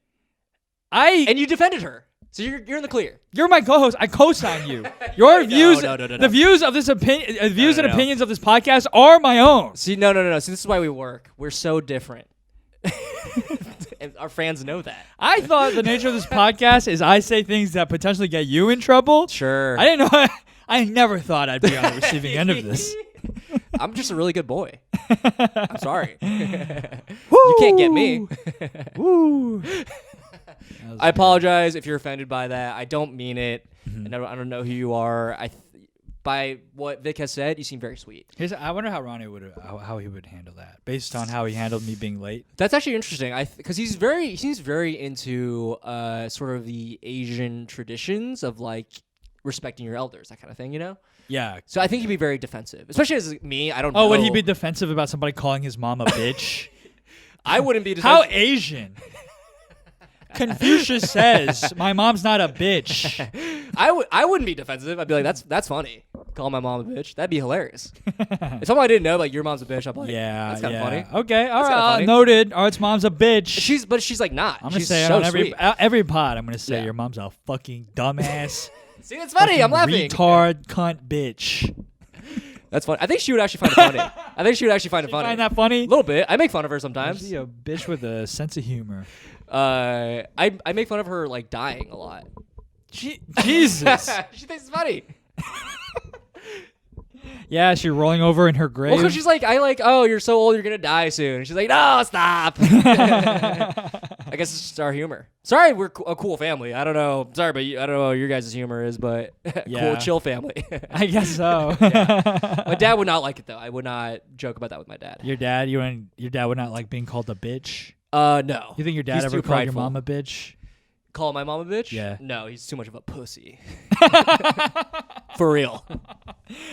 And and you defended her. So you're in the clear. you're my co-host. I co-sign you. Your views, no. the views of this opinion, views No. and opinions of this podcast are my own. See, no. See, this is why we work. We're so different. And our fans know that. I thought the nature of this podcast is I say things that potentially get you in trouble. Sure. I didn't know. I never thought I'd be on the receiving end of this. I'm just a really good boy. I'm sorry. You can't get me. Woo. I apologize if you're offended by that. I don't mean it. And I don't know who you are. By what Vic has said, you seem very sweet. I wonder how Ronnie would how he would handle that based on how he handled me being late. That's actually interesting. Because he seems very into sort of the Asian traditions of like respecting your elders, that kind of thing, you know? Yeah. So I think he'd be very defensive, especially as me. I don't know. Oh, would he be defensive about somebody calling his mom a bitch? I wouldn't be How defensive. Asian? Confucius says my mom's not a bitch. I wouldn't be defensive. I'd be like, that's funny. Call my mom a bitch. That'd be hilarious. If someone I didn't know, like your mom's a bitch, I'm like, Yeah, that's kind of yeah. funny. Okay, all kinda right, funny. noted. Art's mom's a bitch. She's like not. I'm gonna She's say it so on sweet. every pod. I'm gonna say Yeah. your mom's a fucking dumbass. See, that's funny. I'm fucking laughing. Retard, cunt, bitch. That's funny. I think she would actually find it funny. I think she would actually find it funny. Find that funny? A little bit. I make fun of her sometimes. She's a bitch with a sense of humor. I make fun of her like dying a lot. Jesus. She thinks it's funny. Yeah, she's rolling over in her grave. Well, because she's like, oh, you're so old, you're gonna die soon. And she's like, no, stop. I guess it's just our humor. Sorry, we're a cool family. I don't know. Sorry, but I don't know what your guys' humor is, but Yeah. cool, chill family. I guess so. My dad would not like it though. I would not joke about that with my dad. Your dad would not like being called a bitch. No. You think your dad He's ever too called your prideful. mom a bitch? Call my mom a bitch? Yeah. No, he's too much of a pussy. For real.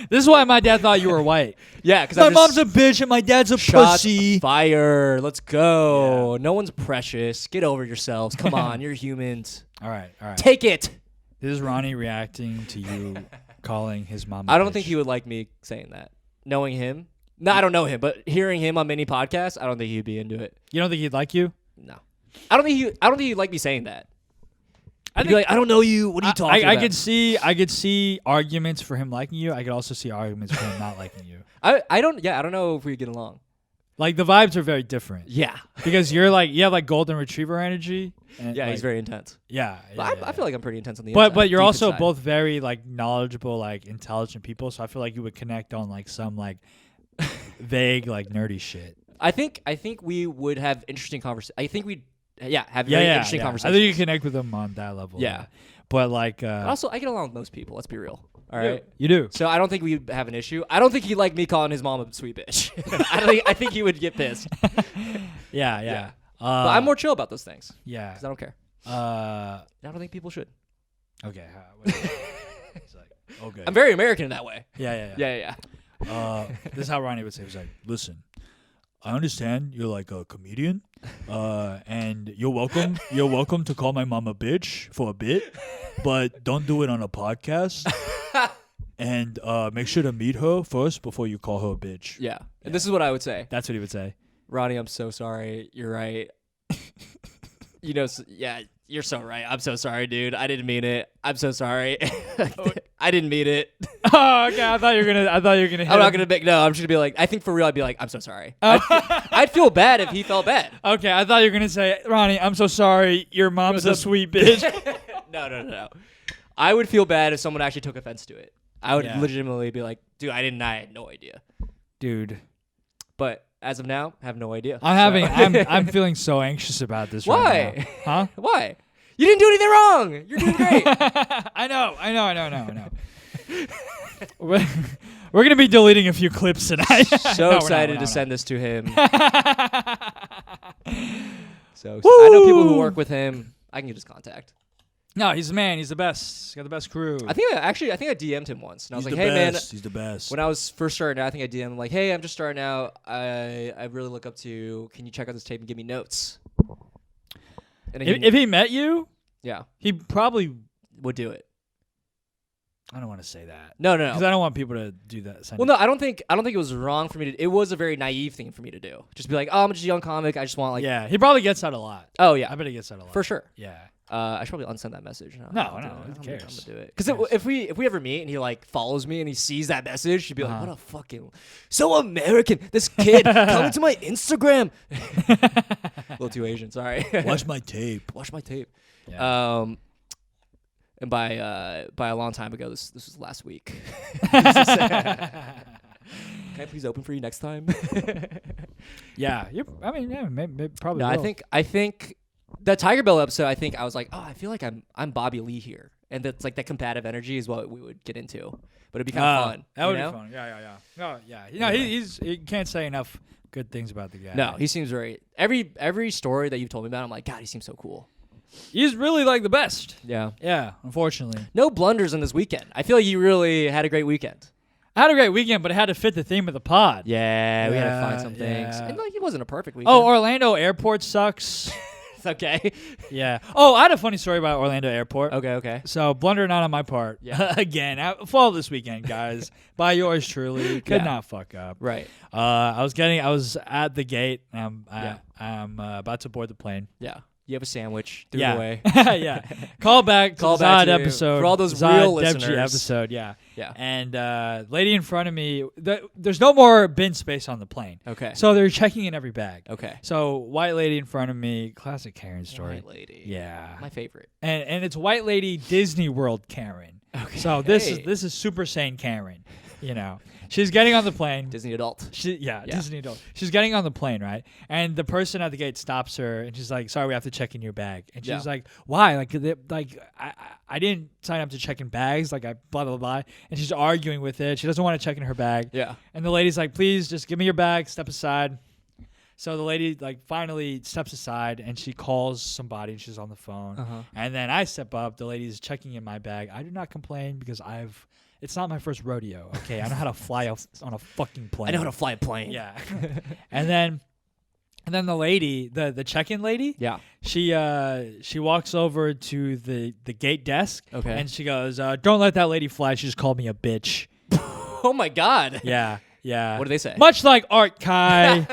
This is why my dad thought you were white. Yeah, because My mom's a bitch and my dad's a Shots pussy. fire. Let's go. No one's precious. Get over yourselves. Come on, you're humans. All right. Take it. This is Ronnie reacting to you calling his mom a I don't bitch. think he would like me saying that. Knowing him. No, I don't know him, but hearing him on many podcasts, I don't think he'd be into it. You don't think he'd like you? No. I don't think he'd like me saying that. I'd be like, I don't know you. What are you talking about? I could see arguments for him liking you. I could also see arguments for him not liking you. I don't know if we get along. Like the vibes are very different. Yeah. Because you have like golden retriever energy. And Yeah, like, he's very intense. Yeah. But I feel like I'm pretty intense on the inside. But you're deep also inside. both very like knowledgeable, like intelligent people. So I feel like you would connect on like some like vague like nerdy shit. I think we would have interesting conversations. I think we'd have very interesting I conversations. think you connect with them on that level. Yeah. But like But also, I get along with most people. Let's be real. All right. you do. So I don't think we'd have an issue. I don't think he'd like me calling his mom a sweet bitch. I think he would get pissed. Yeah. But I'm more chill about those things Yeah. because I don't care. Uh. I don't think people should. Okay. It's like, okay. I'm very American in that way. Yeah. Yeah. This is how Ronnie would say. He was like, Listen, I understand you're like a comedian, and you're welcome to call my mom a bitch for a bit, but don't do it on a podcast. And make sure to meet her first before you call her a bitch. Yeah. And this is what I would say. that's what he would say. Ronnie, I'm so sorry. You're right. You're so right. I'm so sorry, dude. I didn't mean it. I'm so sorry. I didn't mean it. Oh, okay. I thought you were gonna. Hit I'm not him. gonna make. No, I'm just gonna be like. I think for real, I'd be like, I'm so sorry. I'd feel bad if he felt bad. Okay, I thought you were gonna say, Ronnie, I'm so sorry. Your mom's a sweet bitch. No. I would feel bad if someone actually took offense to it. I would Yeah. legitimately be like, dude, I had no idea. Dude, But as of now, I have no idea. I'm feeling so anxious about this. Why? Right now. Huh? Why? You didn't do anything wrong. You're doing great. I know. We're gonna be deleting a few clips tonight. So No, excited we're to not. send this to him. So I know people who work with him. I can get his contact. No, he's the man. He's the best. He's got the best crew. I think I DM'd him once, and I was He's like, the "Hey, best. He's the best. man." When I was first starting out, I think I DM'd him like, "Hey, I'm just starting out. I really look up to you. Can you check out this tape and give me notes?" And if he met you, yeah, he probably. would do it. I don't want to say that. No. Because I don't want people to do that. Well, no, I don't think it was wrong for me to. It was a very naive thing for me to do. Just be like, "Oh, I'm just a young comic. I just want like." Yeah, he probably gets that a lot. Oh yeah, I bet he gets that a lot. for sure. Yeah. I should probably unsend that message. No, I'll do it. who I'm cares? gonna do it. Because if we ever meet and he like follows me and he sees that message, he'd be like, "What a fucking so American! This kid coming to my Instagram." A little too Asian. Sorry. Watch my tape. Watch my tape. Yeah. And by a long time ago, this was last week. Can I please open for you next time? Yeah. Maybe, probably. No, will. I think that Tiger Bell episode. I think I was like, oh, I feel like I'm Bobby Lee here, and that's like that combative energy is what we would get into. But it'd be kind of fun. That would you know? be fun. Yeah. No, yeah. You know, he can't say enough good things about the guy. No, he seems very. Every story that you've told me about, I'm like, God, he seems so cool. He's really like the best. Yeah. Yeah, unfortunately. No blunders in this weekend. I feel like you really had a great weekend. I had a great weekend, but it had to fit the theme of the pod. Yeah, we had to Yeah, find some things. yeah. And like, it wasn't a perfect weekend. Oh, Orlando Airport sucks. it's okay. Yeah. Oh, I had a funny story about Orlando Airport. Okay. So, blunder not on my part. Yeah. Again, fall this weekend, guys. By yours truly. Could Yeah. not fuck up. Right. I was at the gate. I'm about to board the plane. Yeah. You have a sandwich. Threw it Yeah. away. Yeah. Call back to Call the back Zod to- episode. for all those Zod real Dev G listeners. episode. Yeah. Yeah. And lady in front of me, there's no more bin space on the plane. Okay. So they're checking in every bag. Okay. So white lady in front of me, classic Karen story. White lady. Yeah. My favorite. And it's white lady Disney World Karen. Okay. So this is Super Saiyan Karen. You know, she's getting on the plane. Disney adult. Yeah, Disney adult. She's getting on the plane, right? And the person at the gate stops her, and she's like, "Sorry, we have to check in your bag." And she's Yeah. like, "Why? I didn't sign up to check in bags. Like I blah blah blah." And she's arguing with it. She doesn't want to check in her bag. Yeah. And the lady's like, "Please, just give me your bag. Step aside." So the lady like finally steps aside and she calls somebody and she's on the phone. Uh-huh. And then I step up. The lady's checking in my bag. I do not complain because it's not my first rodeo. Okay, I know how to fly on a fucking plane. I know how to fly a plane. Yeah. and then the lady, the check-in lady. Yeah. She walks over to the gate desk. Okay. And she goes, "Don't let that lady fly. She just called me a bitch." Oh my God. Yeah. Yeah. What did they say? Much like Art Kai.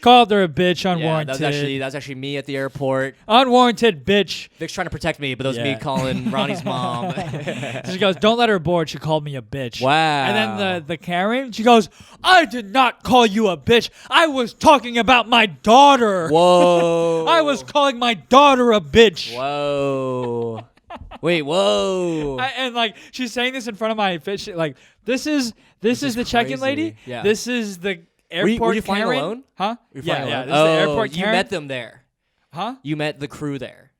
Called her a bitch, Yeah, unwarranted. that was actually me at the airport. Unwarranted bitch. Vic's trying to protect me, but that was me Yeah. calling Ronnie's mom. She goes, "Don't let her board." She called me a bitch. Wow. And then the Karen, she goes, "I did not call you a bitch. I was talking about my daughter. Whoa. I was calling my daughter a bitch." Whoa. Wait, whoa. And like she's saying this in front of my face. Like this is the check-in crazy. lady. Yeah. This is the airport. Were you flying Karen. alone? Huh? You're Yeah, flying yeah. alone? This is the airport. You Karen. met them there. Huh? You met the crew there.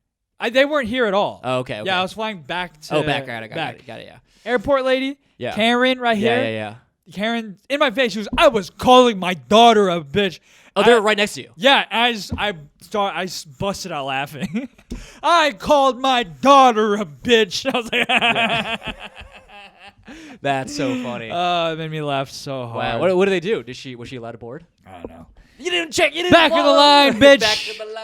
They weren't here at all. Oh, okay. Yeah, I was flying back to. Oh, back. Got it. back. Got it. Yeah. Airport lady. Yeah. Karen right here. Yeah. Karen in my face. She was, "I was calling my daughter a bitch." Oh, they're right next to you. Yeah, and I busted out laughing. "I called my daughter a bitch." I was like, That's so funny. Oh, it made me laugh so hard. Wow. What did they do? Was she allowed aboard? I don't know. You didn't check. You didn't Back of the follow. line, bitch. Back of the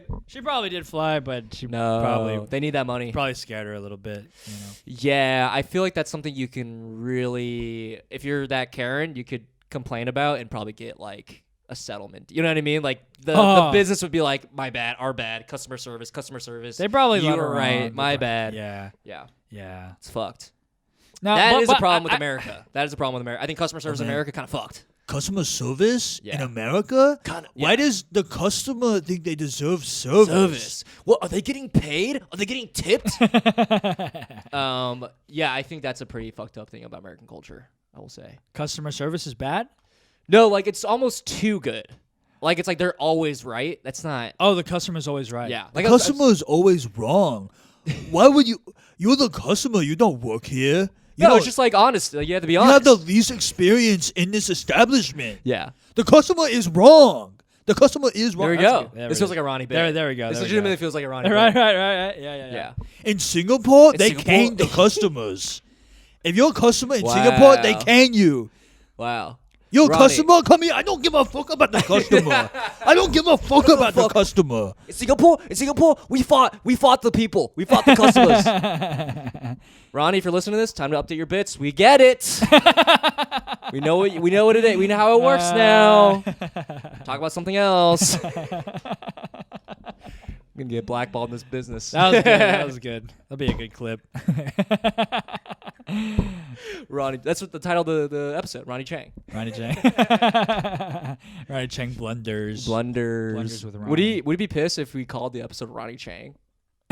line. She probably did fly, but she No. probably They need that money. scared her a little bit. You know. Yeah, I feel like that's something you can really, if you're that Karen, you could complain about and probably get like a settlement. You know what I mean? Like the business would be like, "My bad, our bad, customer service. They probably you let were her right, on, my but- bad." Yeah. Yeah, it's It's fucked. Now, That is a problem with I- America. That is a problem with America. I think customer service in man. America kind of fucked. Customer service in Yeah. America? Kinda, Why yeah. does the customer think they deserve service? What are they getting paid? Are they getting tipped? Yeah, I think that's a pretty fucked up thing about American culture, I will say. Customer service is bad. No, like it's almost too good. Like it's like they're always right. That's not. Oh, the customer's always right. Yeah, The like customer is always wrong. Why would you? You're the customer. You don't work here. You No, don't- it's just like honest. Like, you have to be you honest. have the least experience in this establishment. Yeah. The customer is wrong. The customer is wrong. There we That's go. good. There This we feels go. like a Ronnie bit. There we go. This there we legitimately go. feels like a Ronnie Right. bit. Yeah. Yeah. In Singapore, In they Singapore- cane the customers. If you're a customer in Singapore, they Wow. cane you. Wow. You're a Ronnie. customer? Come here. I don't give a fuck about the customer. I don't give a fuck about the customer. In Singapore, we fought the people. We fought the customers. Ronnie, if you're listening to this, time to update your bits. We get it. we know what it is. We know how it works now. Talk about something else. I'm gonna get blackballed in this business. That was good. That was good. That'll be a good clip. Ronnie. That's what the title of the episode. Ronny Chieng. Ronny Chieng. Ronny Chieng blunders. Blunders. Blunders with Would Ronnie. he be pissed if we called the episode Ronny Chieng?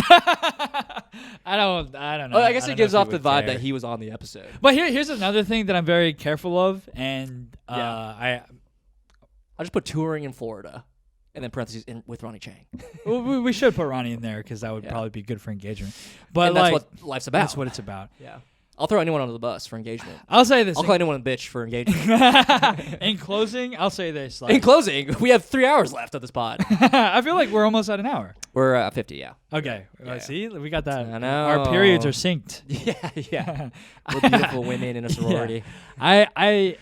I don't know. Oh, I guess don't it know gives if he off the would vibe care. that he was on the episode. But here's another thing that I'm very careful of, and I'll just put touring in Florida, and then parentheses with Ronny Chieng. we should put Ronnie in there because that would Yeah. probably be good for engagement. But And that's like, what life's about. that's what it's about. Yeah. I'll throw anyone under the bus for engagement. I'll say this. I'll call anyone a bitch for engagement. In closing, I'll say this. In Like, cleosing, we have 3 hours left of this pod. I feel like we're almost at an hour. We're at 50, yeah. Okay. Yeah. See, we got that. I know. Our periods are synced. Yeah. We're beautiful women in a sorority. I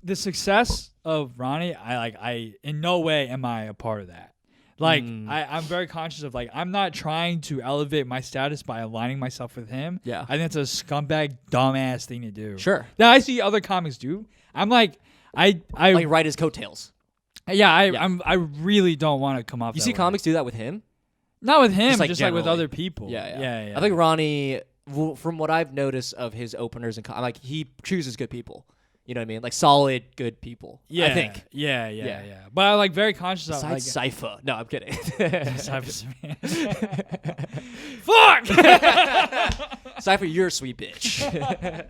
the success of Ronnie, I in no way am I a part of that. Like I'm very conscious of I'm not trying to elevate my status by aligning myself with him. Yeah. I think it's a scumbag, dumbass thing to do. Sure. That I see other comics do. I'm like I Like ride his coattails. I really don't want to come off. You that see way. comics do that with him? Not with him, Just, like, just like with generally. other people. Yeah. I think Ronnie, from what I've noticed of his openers and like he chooses good people. You know what I mean? Like solid, good people. Yeah, I think. Yeah. But I'm like very conscious of Besides Cypher. No, I'm kidding. Fuck! Cypher, you're a sweet bitch.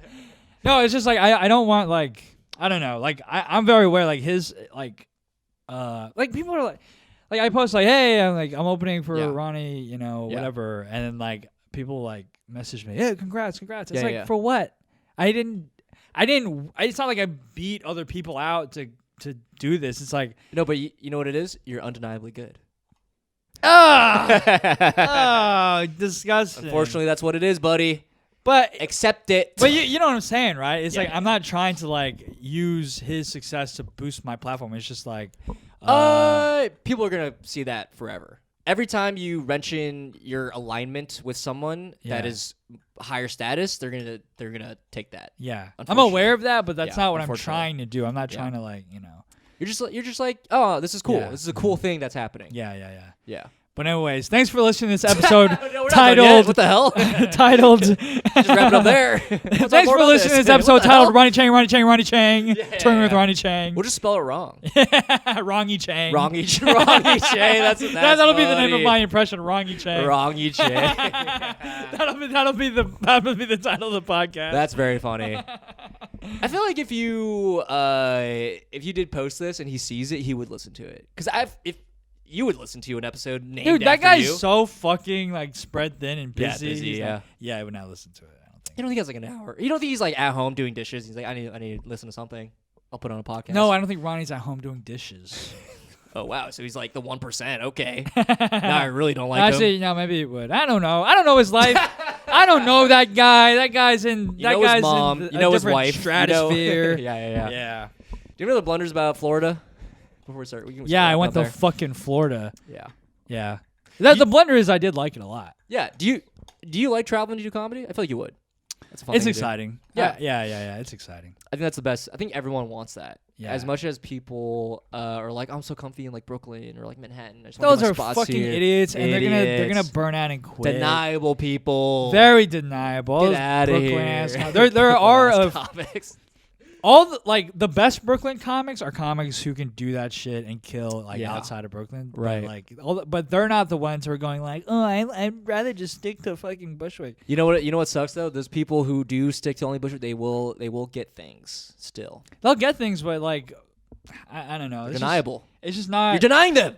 No, it's just like I don't want I don't know. I'm very aware his people are like I post hey, I'm opening for Yeah. Ronnie, Yeah. whatever, and then people message me, hey, congrats. It's Yeah, yeah. for what? I didn't. It's not like I beat other people out to to do this. It's like No, but you know what it is? You're undeniably good. disgusting. Unfortunately, that's what it is, buddy. But Accept it. But you know what I'm saying, right? It's Yeah. like I'm not trying to like use his success to boost my platform. It's just like, People are gonna see that forever. Every time you mention your alignment with someone that Yeah. is higher status, they're gonna take that. yeah, I'm Unfortunately. aware of that, but that's Yeah, not what I'm unfortunately. trying to do. I'm not Yeah. trying to like, you know. You're just like, oh, this is cool. Yeah. This is a cool thing that's happening. Yeah. Yeah. But anyways, thanks for listening to this episode No, we're not done yet. titled What the hell? titled. Just wrap it up there. Thanks for listening to this episode titled Ronny Chieng, Ronny Chieng, Ronny Chieng. Yeah, Touring with yeah. Ronny Chieng. We'll just spell it wrong. Rongy Chieng. Wrongy Chieng. That'll be the name of my impression, Rongy Chieng. Wrongy Chieng. That'll be the title of the podcast. That's very funny. I feel like if you did post this and he sees it, he would listen to it. Because if you would listen to an episode named Dude, that after guy's you. so fucking like spread thin and Yeah, busy. busy, He's yeah. like, yeah, I would not listen to it. I don't think. You don't think he has like an hour? You don't think he's like at home doing dishes? He's like, I need to listen to something. I'll put on a podcast. No, I don't think Ronnie's at home doing dishes. Oh wow, so he's like the 1%. Okay. Now I really don't like Actually, him. no, maybe it would. I don't know. I don't know his life. I don't know that guy. That guy's in. You that know g's his mom. in You know a his different wife. Stratosphere. You know- yeah. Yeah. Do you know the blunders about Florida? Before we start, we can Yeah, I start went out to fucking Florida. there. Yeah. Yeah. The Blunder is I did like it a lot. Yeah. Do you like traveling to do comedy? I feel like you would. That's a fun It's thing to do. exciting. Yeah. Yeah. It's exciting. I think that's the best. I think everyone wants that. Yeah. As much as people are like, I'm so comfy in like Brooklyn or like Manhattan. I just wanna Those get my are spots fucking here. idiots, and they're gonna Idiots. burn out and quit. Deniable people. Very deniable. Get Those out of Brooklyn here. ass there are Brooklyn-ass of comics. all the best Brooklyn comics are comics who can do that shit and kill Yeah. outside of Brooklyn. Right. But they're not the ones who are going like, oh, I'd rather just stick to fucking Bushwick. You know what sucks though? Those people who do stick to only Bushwick, they will get things still. They'll get things, but like, I don't know. It's Deniable. It's just not. You're denying them.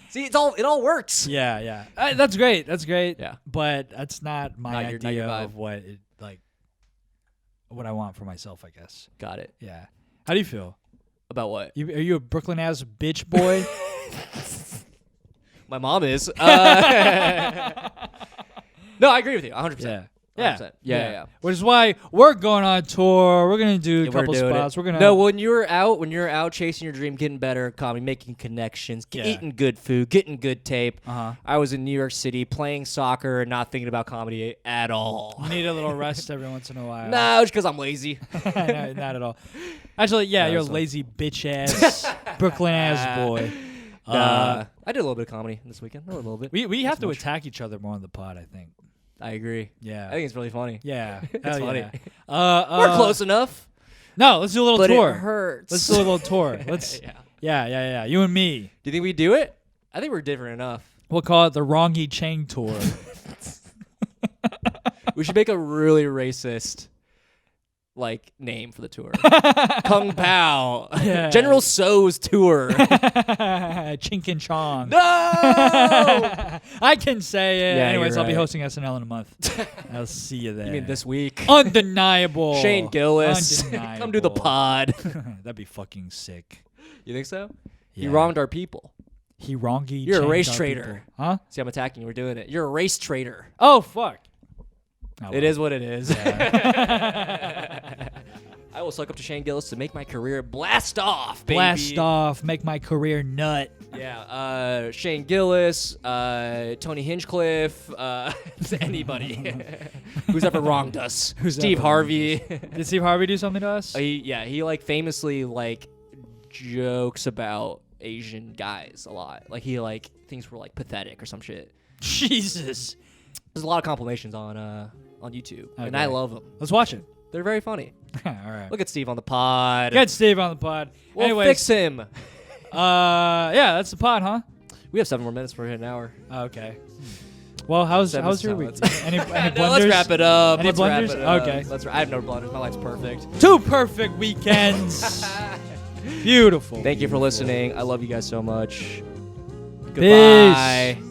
See, it all works. Yeah. That's great. That's great. Yeah. But that's not my Not your idea vibe. of what I want for myself, I guess. Got it. Yeah. How do you feel? About what? Are you a Brooklyn ass bitch boy? My mom is. No, I agree with you. 100%. Yeah. 100%. Yeah. Which is why we're going on tour. We're gonna do a Yeah, couple we're doing spots. it. We're gonna No, when you're out chasing your dream, getting better at comedy, making connections, Yeah. eating good food, getting good tape. Uh-huh. I was in New York City playing soccer and not thinking about comedy at all. You need a little rest every once in a while. No, it's because I'm lazy. No, not at all. Actually, yeah, No, you're a it's not. lazy bitch ass Brooklyn ass boy. I did a little bit of comedy this weekend. A little bit. We have to much. attack each other more on the pod, I think. I agree. Yeah. I think it's really funny. Yeah. It's Hell funny. Yeah. We're close enough, No, let's do a little but tour. it hurts. Let's do a little tour. Let's. Yeah. Yeah. You and me. Do you think we do it? I think we're different enough. We'll call it the Rongy Chieng tour. We should make a really racist name for the tour. Kung Pao. Yeah. General So's tour. Chink and Chong. No! I can say it. Yeah, Anyways, you're I'll be right. hosting SNL in a month. I'll see you there. You mean this week? Undeniable. Shane Gillis. Undeniable. Come do the pod. That'd be fucking sick. You think so? He Yeah. wronged our people. He wrongy. You're a changed race our traitor. people. Huh? See, I'm attacking you. We're doing it. You're a race traitor. Oh, fuck. Oh, It well. is what it is. I will suck up to Shane Gillis to make my career blast off, baby. Blast off. Make my career nut. Yeah, Shane Gillis, Tony Hinchcliffe, anybody who's ever wronged us. Steve ever Harvey. Did Steve Harvey do something to us? he famously jokes about Asian guys a lot. He thinks we're pathetic or some shit. Jesus. There's a lot of compilations on YouTube, and I Okay. love them. Let's watch it. They're very funny. All right. Look at Steve on the pod. Get Steve on the pod. We'll Anyways, fix him. yeah, that's the pod, huh? We have 7 more minutes for an hour. Okay. Well, how's your week? Any No, let's blunders? wrap it up. Any Let's wrap blunders? it up. Okay. I have no blunders. My life's perfect. 2 perfect weekends. Beautiful. Thank you for listening. I love you guys so much. Goodbye. Peace.